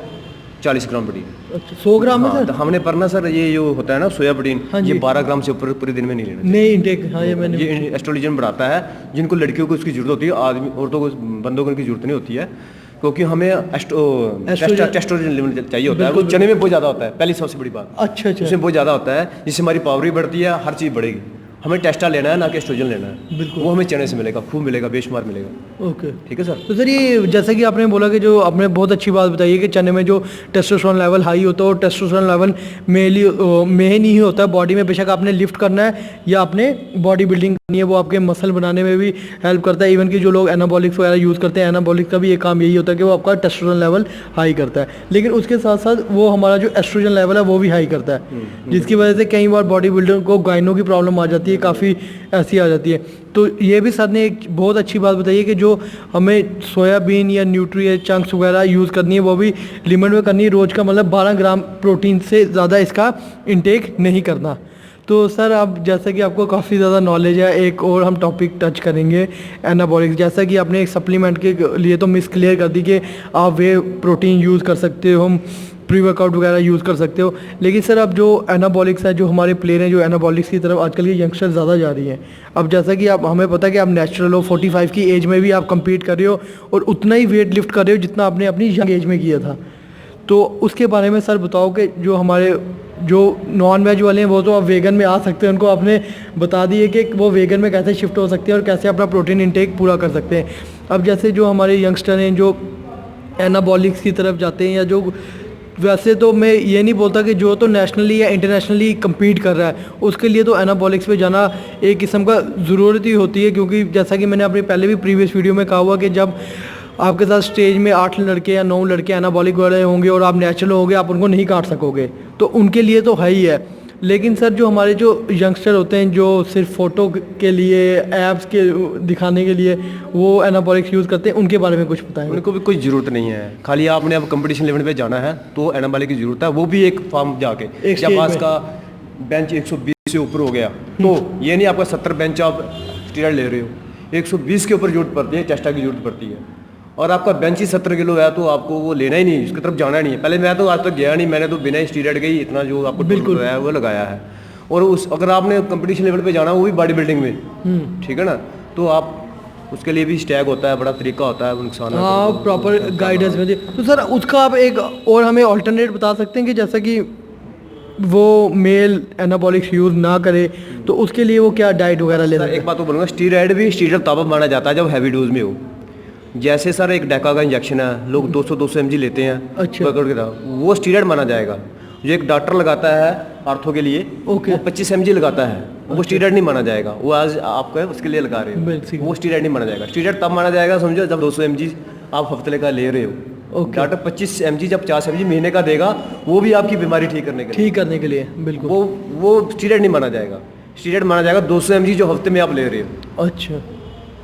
40 ग्राम प्रोटीन।
अच्छा, 100 ग्राम में
हाँ,
सर?
तो हमने पर ना सर ये जो होता है ना सोया प्रोटीन,
हाँ जी।
ये 12 ग्राम से ऊपर पूरे दिन में नहीं लेना चाहिए।
नहीं इंटेक, हाँ ये मैंने
ये एस्ट्रोजन बढ़ाता है, जिनको लड़कियों को उसकी जरूरत होती है, आदमी औरतों को बंदों को इनकी जरूरत नहीं होती है, क्योंकि हमें टेस्टोस्टेरोन लेवल चाहिए होता है। वो चने में बहुत ज़्यादा होता है, पहली सबसे बड़ी बात।
अच्छा अच्छा।
उसमें बहुत ज़्यादा होता है, जिससे हमारी पावर भी बढ़ती है, हर चीज़ बढ़ेगी। हमें टेस्टा लेना है ना कि एस्ट्रोजन लेना है।
बिल्कुल।
वो हमें चने से मिलेगा, खूब मिलेगा, बेशुमार मिलेगा।
ओके।
ठीक है सर।
तो सर ये जैसे कि आपने बोला कि जो आपने बहुत अच्छी बात बताई है कि चने में जो टेस्टोस्टेरोन लेवल हाई होता है और टेस्टोस्टेरोन लेवल में नहीं होता है बॉडी में। बेशक आपने लिफ्ट करना है या आपने बॉडी बिल्डिंग करनी है, वो आपके मसल बनाने में भी हेल्प करता है। इवन कि जो लोग एनाबॉलिक्स वगैरह यूज़ करते हैं, एनाबॉलिक्स का भी एक काम यही होता है कि वो आपका टेस्टोस्टेरोन लेवल हाई करता है, लेकिन उसके साथ साथ वो हमारा जो एस्ट्रोजन लेवल है वो भी हाई करता है, जिसकी वजह से कई बार बॉडी बिल्डर को गाइनो की प्रॉब्लम आ जाती है, काफ़ी ऐसी आ जाती है। तो ये भी सर ने एक बहुत अच्छी बात बताई है कि जो हमें सोयाबीन या न्यूट्री या चंक्स वगैरह यूज़ करनी है वो भी लिमिट में करनी है। रोज़ का मतलब 12 ग्राम प्रोटीन से ज़्यादा इसका इंटेक नहीं करना। तो सर अब जैसा कि आपको काफ़ी ज़्यादा नॉलेज है, एक और हम टॉपिक टच करेंगे एनाबॉलिक्स। जैसा कि आपने एक सप्लीमेंट के लिए तो मिस क्लियर कर दी कि आप वे प्रोटीन यूज़ कर सकते हो, हम प्री वर्कआउट वगैरह यूज़ कर सकते हो, लेकिन सर अब जो एनाबॉलिक्स है, जो हमारे प्लेयर हैं जो एनाबॉलिक्स की तरफ आजकल के यंगस्टर ज़्यादा जा रही हैं। अब जैसा कि आप हमें पता है कि आप नेचुरल हो, 45 की एज में भी आप कम्पीट कर रहे हो और उतना ही वेट लिफ्ट कर रहे हो जितना आपने अपनी यंग एज में किया था। तो उसके बारे में सर बताओ कि जो हमारे जो नॉन वेज वाले हैं वो तो अब वेगन में आ सकते हैं, उनको आपने बता दिए कि वो वेगन में कैसे शिफ्ट हो सकते हैं और कैसे अपना प्रोटीन इंटेक पूरा कर सकते हैं। अब जैसे जो हमारे यंगस्टर हैं जो एनाबॉलिक्स की तरफ जाते हैं, या जो वैसे तो मैं ये नहीं बोलता कि जो तो नेशनली या इंटरनेशनली कम्पीट कर रहा है उसके लिए तो एनाबॉलिक्स पे जाना एक किस्म का ज़रूरत ही होती है, क्योंकि जैसा कि मैंने अपनी पहले भी प्रीवियस वीडियो में कहा हुआ कि जब आपके साथ स्टेज में 8 लड़के या 9 लड़के एनाबॉलिक वाले होंगे और आप नेचुरल होंगे, आप उनको नहीं काट सकोगे, तो उनके लिए तो है ही है। लेकिन सर जो हमारे जो यंगस्टर होते हैं जो सिर्फ फ़ोटो के लिए, एब्स के दिखाने के लिए वो एनाबॉलिक्स यूज़ करते हैं, उनके बारे में कुछ बताएं।
उनको भी कोई ज़रूरत नहीं है, खाली आपने अब कंपटीशन लेवल पे जाना है तो एनाबॉलिक की ज़रूरत है। वो भी एक फॉर्म जाके जब आपका बेंच 120 से ऊपर हो गया तो ये नहीं आपका 70 बेंच आप स्टीरॉयड ले रहे हो, 120 के ऊपर जरूरत पड़ती है, टेस्टा की जरूरत पड़ती है। और आपका बेंच ही 70 किलो है तो आपको वो लेना ही नहीं, उसकी तरफ जाना नहीं है। पहले मैं तो आज तक गया नहीं, मैंने तो बिना स्टीरॉयड के ही इतना जो आपको बिल्कुल है वो लगाया है। और उस अगर आपने कंपटीशन लेवल पे जाना वो भी बॉडी बिल्डिंग में, ठीक है ना, तो आप उसके लिए भी स्टैग होता है, बड़ा तरीका होता है, नुकसान।
हाँ, प्रॉपर गाइडेंस में। तो सर उसका आप एक और हमें ऑल्टरनेट बता सकते हैं कि जैसा कि वो मेल एनाबॉलिक्स यूज़ ना करे तो उसके लिए वो क्या डाइट वगैरह ले सकते हैं?
एक बात तो बोलूँगा, स्टीरॉयड भी स्टीरॉयड तब माना जाता है जब हैवी डोज में हो। जैसे सर एक डेका का इंजेक्शन है, लोग 200 mg लेते हैं,
अच्छा,
वो स्टीरॉयड माना जाएगा। जो एक डॉक्टर लगाता है आर्थो के लिए,
ओके,
वो 25 mg लगाता है, वो स्टीरॉयड नहीं माना जाएगा। वो आज आपको उसके लिए लगा रहे हो, वो स्टीरॉयड नहीं माना जाएगा। स्टीरॉयड तब माना जाएगा समझो जब 200 mg आप हफ्ते का ले रहे हो। डॉक्टर 25 mg जब 50 mg महीने का देगा, वो भी आपकी बीमारी ठीक करने के लिए, बिल्कुल, वो स्टीरॉयड नहीं माना जाएगा। स्टीरॉयड माना जाएगा 200 mg जो हफ्ते में आप ले रहे हो।
अच्छा,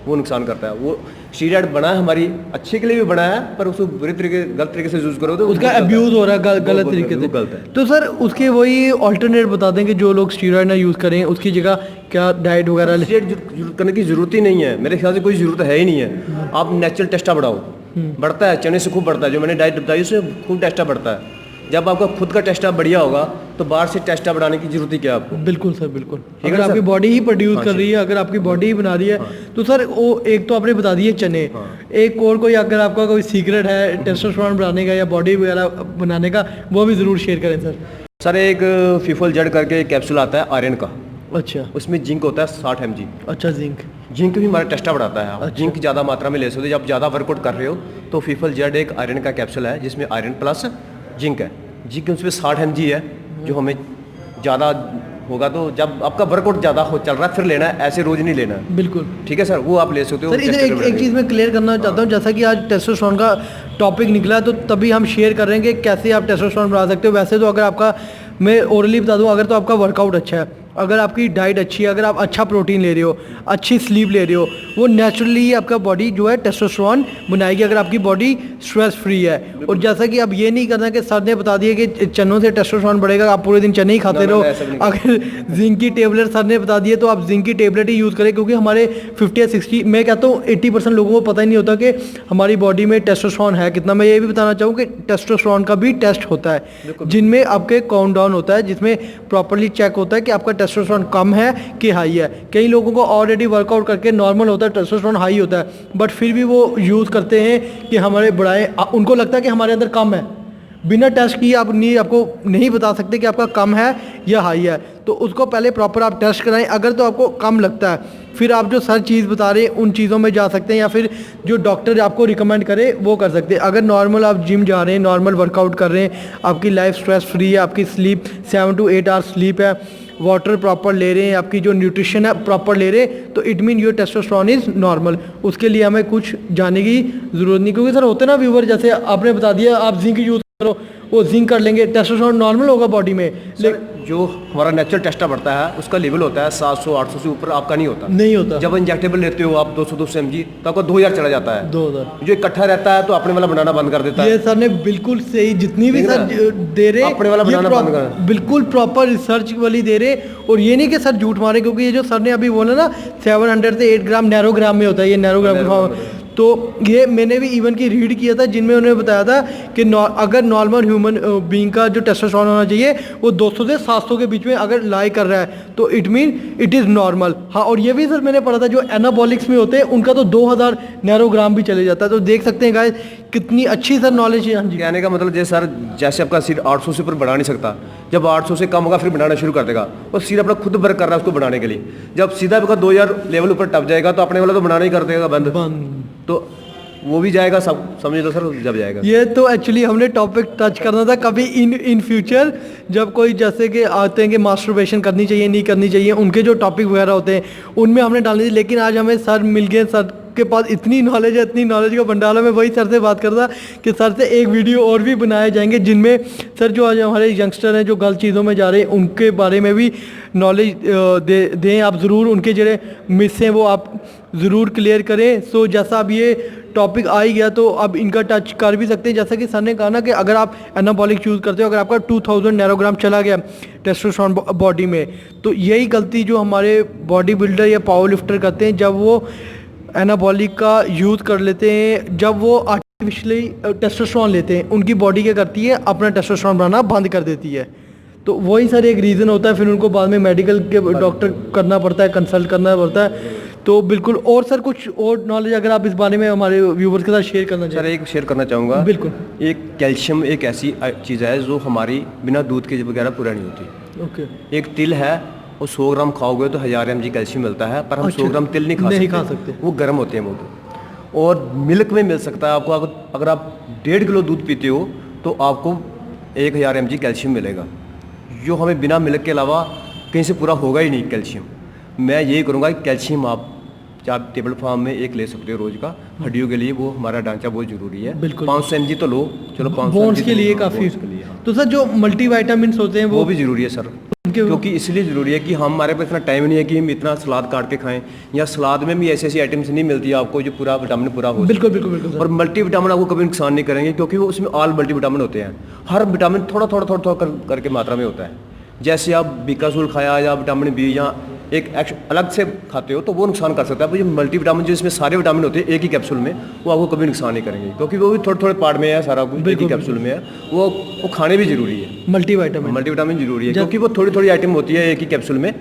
वो नुकसान करता है। वो स्टीरॉयड बना है हमारी अच्छे के लिए भी बना है, पर उसको बुरी तरीके गलत तरीके से यूज़ करो तो
उसका अब्यूज़ हो रहा है गलत तरीके से।
गलत है।
तो सर उसके वही ऑल्टरनेट बता दें कि जो लोग स्टीरॉयड ना यूज़ करें उसकी जगह क्या डाइट वगैरह
स्टीरॉयड करने की जरूरत ही नहीं है, मेरे ख्याल से कोई ज़रूरत है ही नहीं है। आप नेचुरल टेस्टा बढ़ाओ, बढ़ता है, चने से खूब बढ़ता है। जो मैंने डाइट बताई उससे खूब टेस्टा बढ़ता है। जब आपका खुद का टेस्टा बढ़िया होगा तो बाहर से टेस्टा बढ़ाने की जरूरत ही क्या है आपको।
बिल्कुल सर, बिल्कुल। अगर आपकी बॉडी ही प्रोड्यूस कर रही है, अगर आपकी बॉडी ही बना रही है, तो सर वो एक तो आपने बता दिए चने, एक और कोई अगर आपका कोई सीक्रेट है टेस्टोस्टेरोन बढ़ाने का या बॉडी वगैरह बनाने का, वो भी ज़रूर शेयर करें सर।
सर एक फीफल जेड करके कैप्सूल आता है आयरन का,
अच्छा
उसमें जिंक होता है 60 mg।
अच्छा,
जिंक भी हमारा टेस्टा बढ़ाता है। आप जिंक ज़्यादा मात्रा में ले सकते हो। जब ज़्यादा वर्कआउट कर रहे हो तो फीफल जेड एक आयरन का कैप्सूल है जिसमें आयरन प्लस जिंक है। जिंक उसमें 60 mg है, जो हमें ज़्यादा होगा तो जब आपका वर्कआउट ज़्यादा हो चल रहा है फिर लेना है, ऐसे रोज़ नहीं लेना है।
बिल्कुल
ठीक है सर, वो आप ले सकते हो।
सर इधर एक चीज़ मैं क्लियर करना चाहता हूँ, जैसा कि आज टेस्टोस्टेरोन का टॉपिक निकला तो तभी हम शेयर कर रहे हैं कि कैसे आप टेस्टोस्टेरोन बढ़ा सकते हो। वैसे तो अगर आपका, मैं ओरली बता दूं, अगर तो आपका वर्कआउट अच्छा है, अगर आपकी डाइट अच्छी है, अगर आप अच्छा प्रोटीन ले रहे हो, अच्छी स्लीप ले रहे हो, वो नेचुरली आपका बॉडी जो है टेस्टोस्टेरोन बनाएगी अगर आपकी बॉडी स्ट्रेस फ्री है। और जैसा कि अब ये नहीं करना कि सर ने बता दिया कि चनों से टेस्टोस्टेरोन बढ़ेगा, आप पूरे दिन चने ही खाते रहो। अगर जिंक की टेबलेट सर ने बता दिए तो आप जिंक की टेबलेट ही यूज़ करें, क्योंकि हमारे 50 या 60, मैं कहता हूँ 80% लोगों को पता ही नहीं होता कि हमारी बॉडी में टेस्टोस्टेरोन है कितना। मैं ये भी बताना चाहूँ कि टेस्टोस्टेरोन का भी टेस्ट होता है जिनमें आपके काउंट डाउन होता है, जिसमें प्रॉपर्ली चेक होता है कि आपका टेस्टोस्टेरोन कम है कि हाई है। कई लोगों को ऑलरेडी वर्कआउट करके नॉर्मल होता है, टेस्टोस्टेरोन हाई होता है, बट फिर भी वो यूज़ करते हैं कि हमारे बढ़ाए, उनको लगता है कि हमारे अंदर कम है। बिना टेस्ट किए आपको नहीं बता सकते कि आपका कम है या हाई है। तो उसको पहले प्रॉपर आप टेस्ट कराएं। अगर तो आपको कम लगता है फिर आप जो सर चीज़ बता रहे हैं उन चीज़ों में जा सकते हैं, या फिर जो डॉक्टर आपको रिकमेंड करे वो कर सकते हैं। अगर नॉर्मल आप जिम जा रहे हैं, नॉर्मल वर्कआउट कर रहे हैं, आपकी लाइफ स्ट्रेस फ्री है, आपकी स्लीप 7 to 8 आवर्स स्लीप है, वाटर प्रॉपर ले रहे हैं, आपकी जो न्यूट्रिशन है प्रॉपर ले रहे हैं, तो it mean your testosterone is normal. उसके लिए हमें कुछ जानने की ज़रूरत नहीं, क्योंकि सर होते ना व्यूवर, जैसे आपने बता दिया आप जिंक यूज़ करो, वो जिंक कर लेंगे, टेस्टोस्टेरोन नॉर्मल होगा बॉडी में।
जो हमारा नेचुरल टेस्टा बढ़ता है उसका लेवल होता है 700-800 से ऊपर, आपका नहीं होता। जब इंजेक्टेबल लेते हो आप 200 mg तो आपका 2000 चला जाता है।
2000
जो इकट्ठा रहता है तो अपने वाला बनाना बंद कर देता है।
ये सर ने बिल्कुल सही, जितनी भी सर दे रहे
अपने वाला बनाना बंद कर,
बिल्कुल प्रॉपर रिसर्च वाली दे रहे। और ये नहीं कि सर झूठ मारे, क्योंकि ये जो सर ने अभी बोला ना 700 से 8 ग्राम नैरोग्राम में होता है, ये नैरोग्राम। तो ये मैंने भी इवन की रीड किया था जिनमें उन्होंने बताया था कि अगर नॉर्मल ह्यूमन बीइंग का जो टेस्टोस्टेरोन होना चाहिए वो 200 से 700 के बीच में अगर लाई कर रहा है तो it mean it is normal. हाँ, और ये भी सर मैंने पढ़ा था जो एनाबॉलिक्स में होते हैं उनका तो 2000 नैरोग्राम भी चले जाता है। तो देख सकते हैं गाइस कितनी अच्छी सर नॉलेज है। हाँ जी,
कहने का मतलब जैसे सर, जैसे आपका सिर 800 से ऊपर बढ़ा नहीं सकता, जब 800 से कम होगा फिर बढ़ाना शुरू कर देगा, और सिर अपना खुद वर्क कर रहा है उसको बढ़ाने के लिए। जब सीधा आपका 2000 लेवल ऊपर टप जाएगा तो अपने वाला तो बढ़ाना ही कर देगा बंद, तो वो भी जाएगा, सब समझ लो सर, जब जाएगा।
ये तो एक्चुअली हमने टॉपिक टच करना था कभी इन फ्यूचर, जब कोई जैसे कि आते हैं कि मास्टरबेशन करनी चाहिए नहीं करनी चाहिए, उनके जो टॉपिक वगैरह होते हैं उनमें हमने डालनी थी। लेकिन आज हमें सर मिल गए, सर के पास इतनी नॉलेज है, इतनी नॉलेज का भंडार है। मैं वही सर से बात करता कि सर से एक वीडियो और भी बनाए जाएंगे जिनमें सर जो आज हमारे यंगस्टर हैं जो गलत चीज़ों में जा रहे हैं उनके बारे में भी नॉलेज दें आप ज़रूर। उनके जो मिस हैं वो आप ज़रूर क्लियर करें। सो जैसा अब ये टॉपिक आ ही गया तो अब इनका टच कर भी सकते हैं। जैसा कि सर ने कहा ना कि अगर आप एनाबॉलिक यूज़ करते हो, अगर आपका 2000 नैरोग्राम चला गया टेस्टोस्टेरोन बॉडी में, तो यही गलती जो हमारे बॉडी बिल्डर या पावर लिफ्टर करते हैं जब वो एनाबॉलिक का यूज़ कर लेते हैं, जब वो आर्टिफिशियली टेस्टोस्टेरोन लेते हैं, उनकी बॉडी क्या करती है, अपना टेस्टोस्टेरोन बनाना बंद कर देती है। तो वही सर एक रीज़न होता है, फिर उनको बाद में मेडिकल के डॉक्टर करना पड़ता है, कंसल्ट करना पड़ता है। तो बिल्कुल। और सर कुछ और नॉलेज अगर आप इस बारे में हमारे व्यूवर्स के साथ शेयर करना चाहें?
सर एक शेयर करना चाहूँगा।
बिल्कुल।
एक कैल्शियम एक ऐसी चीज़ है जो हमारी बिना दूध के वगैरह पूरा नहीं होती।
ओके।
एक तिल है, वो 100 ग्राम खाओगे तो 1000 mg कैल्शियम मिलता है, पर हम 100 ग्राम तिल नहीं खा सकते, वो गर्म होते हैं वो। और मिल्क में मिल सकता है आपको, अगर आप 1.5 किलो दूध पीते हो तो आपको 1000 mg कैल्शियम मिलेगा, जो हमें बिना मिल्क के अलावा कहीं से पूरा होगा ही नहीं कैल्शियम। मैं यही करूँगा कि कैल्शियम आप आप टेबल फॉर्म में एक ले सकते हो रोज का। हड्डियों के लिए वो हमारा ढांचा बहुत जरूरी है।
बिल्कुल।
500 mg तो लो, चलो 500
बोन्स
mg
के
तो
लिए
लो,
काफ़ी।
बोन्स के लिए, हाँ।
तो सर जो मल्टीविटामिन्स होते हैं
वो भी जरूरी है सर,
उनके
क्योंकि इसलिए ज़रूरी है कि हमारे पास इतना टाइम नहीं है कि हम इतना सलाद काट के खाएं, या सलाद में भी ऐसी ऐसी आइटम्स नहीं मिलती है आपको जो पूरा विटामिन पूरा हो।
बिल्कुल बिल्कुल बिल्कुल सर।
और मल्टीविटामिन आपको कभी नुकसान नहीं करेंगे, क्योंकि वो उसमें ऑल मल्टीविटामिन होते हैं। हर विटामिन थोड़ा थोड़ा थोड़ा थोड़ा करके मात्रा में होता है। जैसे आप बीकासूल खाया या विटामिन बी या एक अलग से खाते हो तो वो नुकसान कर सकता है। पर जो मल्टीविटामिन जो इसमें सारे विटामिन होते हैं एक ही कैप्सूल में, वो आपको कभी नुकसान नहीं करेंगे, क्योंकि वो भी थोड़े थोड़े पार्ट में है, सारा कुछ एक ही कैप्सूल में है। वो खाने भी जरूरी है। मल्टीविटामिन जरूरी है, क्योंकि वो थोड़ी थोड़ी आइटम होती है एक ही कैप्सूल में,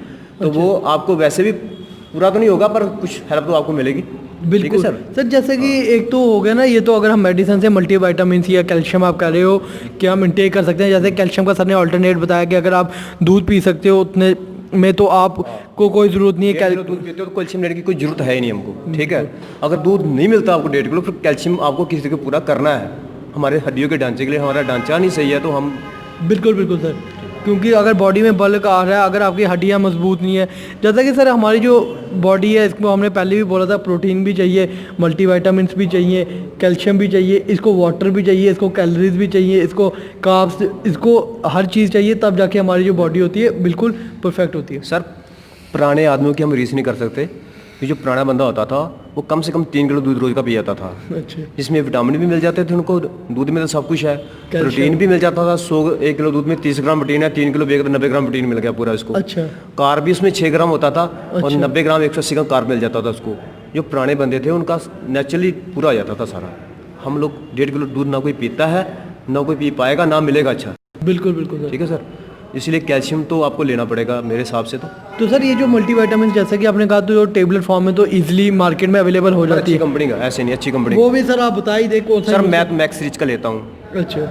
तो वो आपको वैसे भी पूरा तो नहीं होगा पर कुछ हेल्प तो आपको मिलेगी।
बिल्कुल
सर।
सर जैसे कि एक तो हो गया ना, ये तो अगर हम मेडिसिन से मल्टीविटामिन या कैल्शियम आप कह रहे हो कि हम इंटेक कर सकते हैं। जैसे कैल्शियम का सर ने ऑल्टरनेट बताया कि अगर आप दूध पी सकते हो उतने में तो आपको कोई ज़रूरत नहीं है।
दूध पीते हो तो कैल्शियम लेने की कोई ज़रूरत है ही नहीं हमको, ठीक है। अगर दूध नहीं मिलता आपको 1.5 किलो, फिर कैल्शियम आपको किसी को पूरा करना है। हमारे हड्डियों के ढांचे के लिए हमारा ढांचा नहीं सही है तो हम
बिल्कुल बिल्कुल सर, क्योंकि अगर बॉडी में बल्क आ रहा है, अगर आपकी हड्डियां मजबूत नहीं है, जैसा कि सर हमारी जो बॉडी है इसको हमने पहले भी बोला था, प्रोटीन भी चाहिए, मल्टीविटामिन भी चाहिए, कैल्शियम भी चाहिए, इसको वाटर भी चाहिए, इसको कैलोरीज भी चाहिए, इसको कार्ब्स, इसको हर चीज़ चाहिए, तब जाके हमारी जो बॉडी होती है बिल्कुल परफेक्ट होती है।
सर पुराने आदमियों की हम रीस नहीं कर सकते। ये जो पुराना बंदा होता था वो कम से कम 3 किलो दूध रोज का पी जाता था।
अच्छा।
जिसमें विटामिन भी मिल जाते थे उनको, दूध में तो सब कुछ है, प्रोटीन भी मिल जाता था। 1 किलो दूध में 30 ग्राम प्रोटीन है, 3 किलो 90 ग्राम प्रोटीन मिल गया पूरा इसको।
अच्छा।
कार्ब भी उसमें 6 ग्राम होता था और
अच्छा।
90 ग्राम 180 ग्राम कार्ब मिल जाता था उसको। जो पुराने बंदे थे उनका नेचुरली पूरा हो जाता था सारा। हम लोग 1.5 किलो दूध ना कोई पीता है, ना कोई पी पाएगा, ना मिलेगा अच्छा।
बिल्कुल बिल्कुल सर।
ठीक है सर, इसलिए कैल्शियम तो आपको लेना पड़ेगा मेरे हिसाब से। तो
सर ये जो मल्टीविटामिन जैसे कि आपने कहा तो जो टेबलेट फॉर्म में तो इजीली मार्केट में अवेलेबल हो जाती
अच्छी
है
कंपनी का, ऐसे नहीं अच्छी कंपनी।
वो भी सर आप बता ही दे कौन सा।
सर मैं तो मैक्स रिच का लेता हूँ।
अच्छा।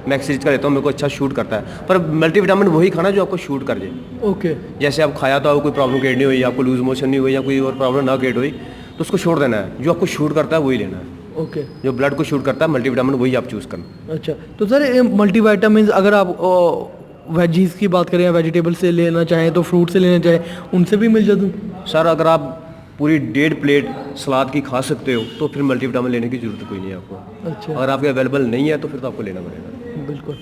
मैक्स सीरीज का लेता हूँ, मेरे को अच्छा शूट करता है। पर मल्टीविटामिन वही खाना जो आपको शूट कर जाए।
ओके।
जैसे आप खाया तो कोई प्रॉब्लम क्रिएट नहीं हुई, आपको लूज मोशन नहीं हुई या कोई और प्रॉब्लम ना क्रिएट हुई, तो उसको छोड़ देना है। जो आपको शूट करता है वही लेना है।
ओके।
जो ब्लड को शूट करता है मल्टीविटामिन वही आप चूज़ करना।
अच्छा, तो सर मल्टीविटामिन अगर आप वेजीज की बात करें या वेजिटेबल से लेना चाहें तो फ्रूट से लेना चाहें उनसे भी मिल जाते हैं?
सर अगर आप पूरी 1.5 प्लेट सलाद की खा सकते हो तो फिर मल्टीविटामिन लेने की जरूरत कोई नहीं है आपको।
अच्छा।
अगर आपके अवेलेबल नहीं है तो फिर तो आपको लेना पड़ेगा।
बिल्कुल।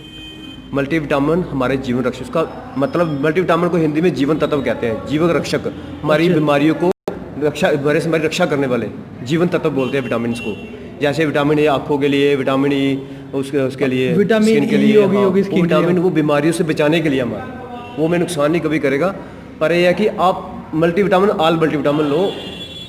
मल्टीविटामिन हमारे जीवन रक्षक, उसका मतलब मल्टीविटामिन को हिंदी में जीवन तत्व कहते हैं, जीवन रक्षक। हमारी बीमारियों को हमारी रक्षा करने वाले जीवन तत्व बोलते हैं विटामिन को। जैसे विटामिन ए आँखों के लिए, विटामिन ई उसके लिए,
विटामिन
स्किन के
ई
लिए,
होगी
वो विटामिन वो बीमारियों से बचाने के लिए हमारा, वो हमें नुकसान नहीं कभी करेगा। पर यह है कि आप मल्टीविटामिन ऑल मल्टीविटामिन लो,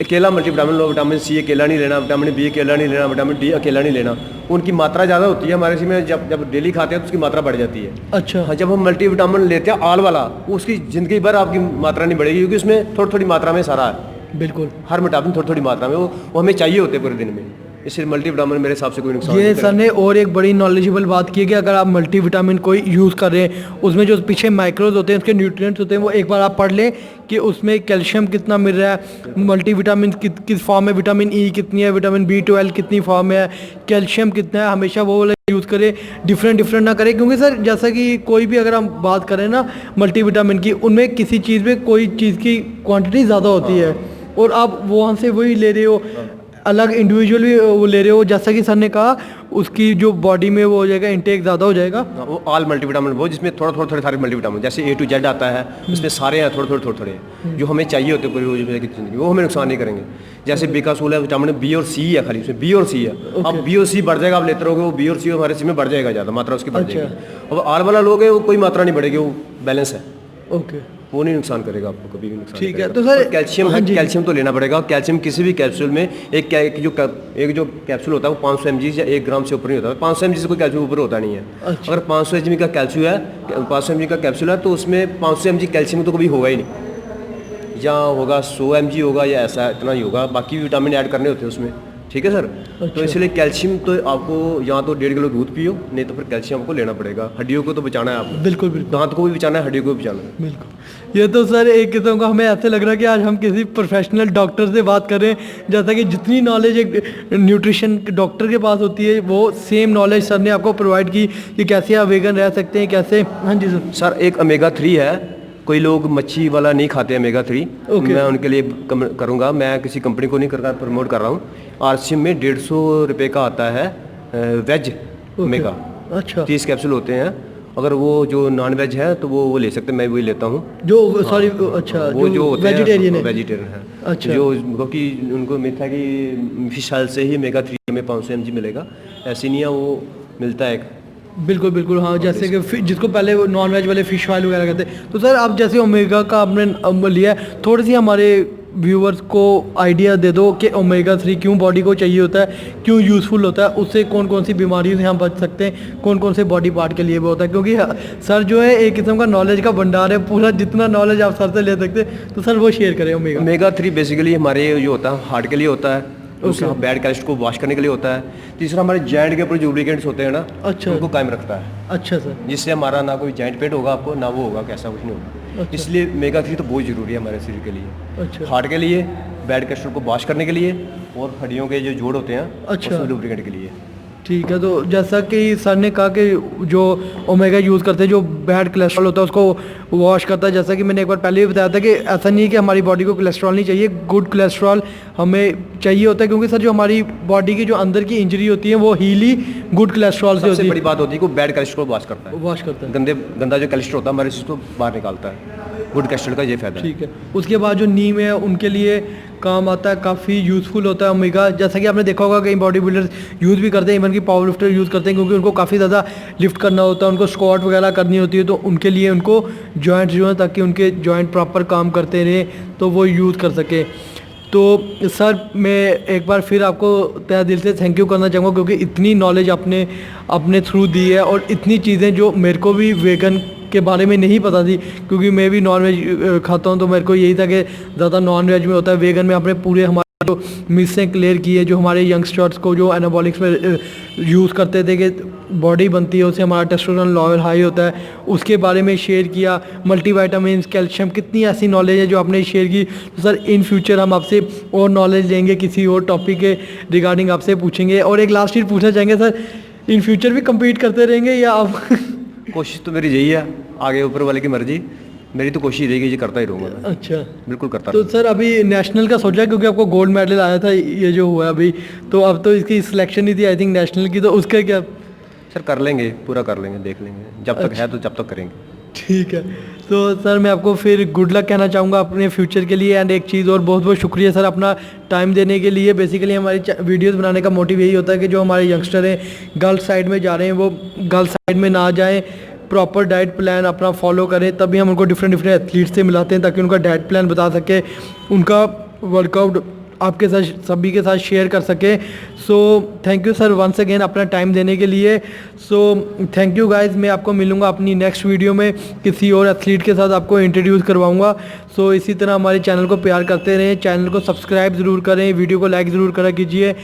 अकेला मल्टीविटामिन लो, विटामिन सी अकेला नहीं लेना, विटामिन बी अकेला नहीं लेना, विटामिन डी अकेला नहीं लेना। उनकी मात्रा ज़्यादा होती है हमारे इसमें, जब डेली खाते हैं तो उसकी मात्रा बढ़ जाती है।
अच्छा।
हाँ, जब हम मल्टीविटामिन लेते हैं ऑल वाला, वो उसकी ज़िंदगी भर आपकी मात्रा नहीं बढ़ेगी, क्योंकि उसमें थोड़ी थोड़ी मात्रा में सारा है।
बिल्कुल।
हर विटामिन थोड़ी थोड़ी मात्रा में वो हमें चाहिए होते हैं पूरे दिन में, इसलिए मल्टीविटामिन मेरे हिसाब से कोई नुकसान
ये सर ने और एक बड़ी नॉलेजेबल बात की है कि अगर आप मल्टीविटामिन कोई यूज़ कर रहे हैं उसमें जो पीछे माइक्रोज होते हैं, उसके न्यूट्रिएंट्स होते हैं, वो एक बार आप पढ़ लें कि उसमें कैल्शियम कितना मिल रहा है, मल्टीविटामिन किस फॉर्म में, विटामिन ई कितनी है, विटामिन B12 कितनी फॉर्म में है, कैल्शियम कितना है। हमेशा वो वाला यूज़ करें, डिफरेंट ना करें, क्योंकि सर जैसा कि कोई भी अगर हम बात करें ना मल्टीविटामिन की, उनमें किसी चीज़ में कोई चीज़ की क्वांटिटी ज़्यादा होती है और आप वहाँ से वही ले रहे हो, अलग इंडिविजुअल भी वो ले रहे हो, जैसा कि सर ने कहा उसकी जो बॉडी में वो हो जाएगा, इंटेक ज़्यादा हो जाएगा।
वो ऑल मल्टीविटामिन वो जिसमें थोड़े सारे मल्टीविटामिन, जैसे A to Z आता है उसमें सारे हैं थोड़े जो हमें चाहिए होते पूरी रोज़मर्रा की जिंदगी, वो हमें नुकसान नहीं करेंगे। जैसे बीकासूल है, विटामिन B और C है, खाली उसमें B और C है। अब B और C बढ़ जाएगा, आप लेते रहोगे, वो B और C हमारे में बढ़ जाएगा ज़्यादा, मात्रा उसकी बढ़ जाएगी। और ऑल वाला लोगे वो कोई मात्रा नहीं बढ़ेगी, वो बैलेंस है।
ओके।
वो नहीं नुकसान करेगा आपको, कभी भी नुकसान
ठीक
नहीं
है। तो सर
कैल्शियम है, कैल्शियम तो लेना पड़ेगा। कैल्शियम किसी भी कैप्सूल में एक जो कैप्सूल होता है वो 500 mg या 1 ग्राम से ऊपर नहीं होता है। 500 mg से कोई कैल्शियम ऊपर होता नहीं है।
अच्छा।
अगर 500 mg का कैल्शियम है, 500 mg का कैप्सूल है तो उसमें 500 mg कैल्शियम तो कभी होगा ही नहीं, या होगा 100 mg होगा या ऐसा इतना ही होगा, बाकी भी विटामिन ऐड करने होते हैं उसमें। ठीक है सर। तो इसलिए कैल्शियम तो आपको या तो 1.5 किलो दूध पियो, नहीं तो फिर कैल्शियम आपको लेना पड़ेगा। हड्डियों को तो बचाना है आपको।
बिल्कुल।
दांत को भी बचाना है, हड्डियों को भी बचाना है।
बिल्कुल। ये तो सर एक किस्म का हमें ऐसे लग रहा है कि आज हम किसी प्रोफेशनल डॉक्टर से बात कर रहे हैं, जैसा कि जितनी नॉलेज एक न्यूट्रिशन डॉक्टर के पास होती है वो सेम नॉलेज सर ने आपको प्रोवाइड की कि कैसे आप वेगन रह सकते हैं, कैसे। हाँ जी सर।
सर एक ओमेगा 3 है कोई लोग मच्छी वाला नहीं खाते हैं ओमेगा 3,
Okay.
मैं उनके लिए करूँगा। मैं किसी कंपनी को नहीं कर प्रमोट कर रहा हूँ। RCM में 150 रुपये का आता है वेज ओमेगा,
अच्छा
30 कैप्सूल होते हैं। अगर वो जो नॉन वेज है तो वो ले सकते हैं, मैं वही लेता हूँ।
जो सॉरी अच्छा
वो जो होते हैं
वेजिटेरियन है।
वेजिटेरियन है,
अच्छा।
जो क्योंकि उनको मिलता है कि फिश ऑयल से ही ओमेगा 3 में 500 mg मिलेगा, ऐसी नहीं है, वो मिलता है एक।
बिल्कुल बिल्कुल हाँ, जैसे कि जिसको पहले वो नॉन वेज वाले फिश ऑयल वगैरह कहते हैं। तो सर आप जैसे ओमेगा का आपने लिया है, थोड़ी सी हमारे व्यूअर्स को आइडिया दे दो कि ओमेगा 3 क्यों बॉडी को चाहिए होता है, क्यों यूज़फुल होता है, उससे कौन कौन सी बीमारियों से हम बच सकते हैं, कौन कौन से बॉडी पार्ट के लिए वो होता है। क्योंकि सर जो है एक किस्म का नॉलेज का भंडार है, पूरा जितना नॉलेज आप सर से ले सकते हैं, तो सर वो शेयर करें।
ओमेगा 3 बेसिकली हमारे जो होता है हार्ट के लिए होता है, दूसरा बैड कोलेस्ट्रॉल को वॉश करने के लिए होता है, तीसरा हमारे जॉइंट के ऊपर जो लुब्रिकेंट्स होते हैं ना,
अच्छा
उनको कायम रखता है।
अच्छा सर,
जिससे हमारा ना कोई जॉइंट पेन होगा आपको, ना वो होगा कैसा कुछ नहीं होगा।
अच्छा।
इसलिए ओमेगा 3 तो बहुत ज़रूरी है हमारे शरीर के लिए,
अच्छा
हार्ट के लिए, बैड कोलेस्ट्रॉल को वॉश करने के लिए, और हड्डियों के जो जोड़ होते हैं
अच्छा।
उसमें लुब्रिकेंट के लिए।
ठीक है। तो जैसा कि सर ने कहा कि जो ओमेगा यूज़ करते हैं, जो बैड कोलेस्ट्रॉल होता है उसको वॉश करता है। जैसा कि मैंने एक बार पहले भी बताया था कि ऐसा नहीं है कि हमारी बॉडी को कोलेस्ट्रॉल नहीं चाहिए, गुड कोलेस्ट्रॉल हमें चाहिए होता है। क्योंकि सर जो हमारी बॉडी की जो अंदर की इंजरी होती है वो हील ही गुड कोलेस्ट्रॉल से होती
सबसे
है।
बड़ी बात होती है कि बैड कोलेस्ट्रॉल वॉश करता है,
वॉश करता है।
गंदा जो कोलेस्ट्रॉल होता है हमारे को बाहर निकालता है। गुड कोलेस्ट्रॉल का ये फायदा है।
ठीक है। उसके बाद जो नीम है उनके लिए काम आता है, काफ़ी यूज़फुल होता है ओमेगा। जैसा कि आपने देखा होगा कई बॉडी बिल्डर्स यूज़ भी करते हैं, इवन कि पावर लिफ्टर यूज़ करते हैं, क्योंकि उनको काफ़ी ज़्यादा लिफ्ट करना होता है, उनको स्क्वाट वगैरह करनी होती है, तो उनके लिए उनको जॉइंट जो है, ताकि उनके जॉइंट प्रॉपर काम करते रहे तो वो यूज़ कर सके। तो सर मैं एक बार फिर आपको तहे दिल से थैंक यू करना चाहूँगा, क्योंकि इतनी नॉलेज आपने अपने थ्रू दी है, और इतनी चीज़ें जो मेरे को भी वेगन के बारे में नहीं पता थी, क्योंकि मैं भी नॉन वेज खाता हूँ, तो मेरे को यही था कि ज़्यादा नॉन वेज में होता है। वेगन में आपने पूरे हमारे जो मिसें क्लियर की है, जो हमारे यंगस्टर्स को जो एनाबॉलिक्स में यूज़ करते थे कि बॉडी बनती है, उससे हमारा टेस्टोस्टेरोन लेवल हाई होता है, उसके बारे में शेयर किया। मल्टीविटामिन्स, कैल्शियम, कितनी ऐसी नॉलेज है जो आपने शेयर की। तो सर इन फ्यूचर हम आपसे और नॉलेज लेंगे, किसी और टॉपिक के रिगार्डिंग आपसे पूछेंगे। और एक लास्ट चीज़ पूछना चाहेंगे सर, इन फ्यूचर भी कम्पीट करते रहेंगे या आप
कोशिश तो मेरी यही है, आगे ऊपर वाले की मर्जी, मेरी तो कोशिश रहेगी, ये करता ही रहूँगा मैं,
अच्छा।
बिल्कुल करता
तो सर अभी नेशनल का सोचा है, क्योंकि आपको गोल्ड मेडल आया था ये जो हुआ अभी, तो अब तो इसकी सिलेक्शन नहीं थी आई थिंक नेशनल की, तो उसका क्या?
सर कर लेंगे, पूरा कर लेंगे, देख लेंगे, जब तक है तो जब तक करेंगे।
ठीक है। तो सर मैं आपको फिर गुड लक कहना चाहूँगा अपने फ्यूचर के लिए। एंड एक चीज़ और, बहुत बहुत शुक्रिया सर अपना टाइम देने के लिए। बेसिकली हमारी वीडियोस बनाने का मोटिव यही होता है कि जो हमारे यंगस्टर हैं गर्ल्स साइड में जा रहे हैं, वो गर्ल्स साइड में ना जाएं, प्रॉपर डाइट प्लान अपना फॉलो करें, तभी हम उनको डिफरेंट एथलीट से मिलाते हैं, ताकि उनका डाइट प्लान बता सके, उनका वर्कआउट आपके साथ सभी के साथ शेयर कर सके। So thank you sir once again अपना टाइम देने के लिए। सो थैंक यू गाइस, मैं आपको मिलूंगा अपनी नेक्स्ट वीडियो में, किसी और एथलीट के साथ आपको इंट्रोड्यूस करवाऊंगा। सो इसी तरह हमारे चैनल को प्यार करते रहें, चैनल को सब्सक्राइब ज़रूर करें, वीडियो को लाइक ज़रूर करा कीजिए,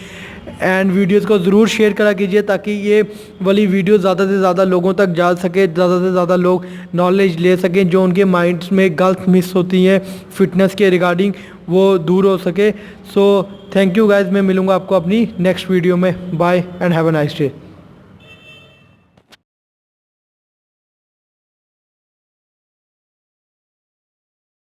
एंड वीडियोज़ को ज़रूर शेयर करा कीजिए, ताकि ये वाली वीडियो ज़्यादा से ज़्यादा लोगों तक जा सके, ज़्यादा से ज़्यादा लोग नॉलेज ले सकें, जो उनके माइंड्स में गलत मिस होती हैं फिटनेस के रिगार्डिंग, वो दूर हो सके। सो थैंक यू गाइज, मैं मिलूँगा आपको अपनी नेक्स्ट वीडियो में। Bye and have a nice day.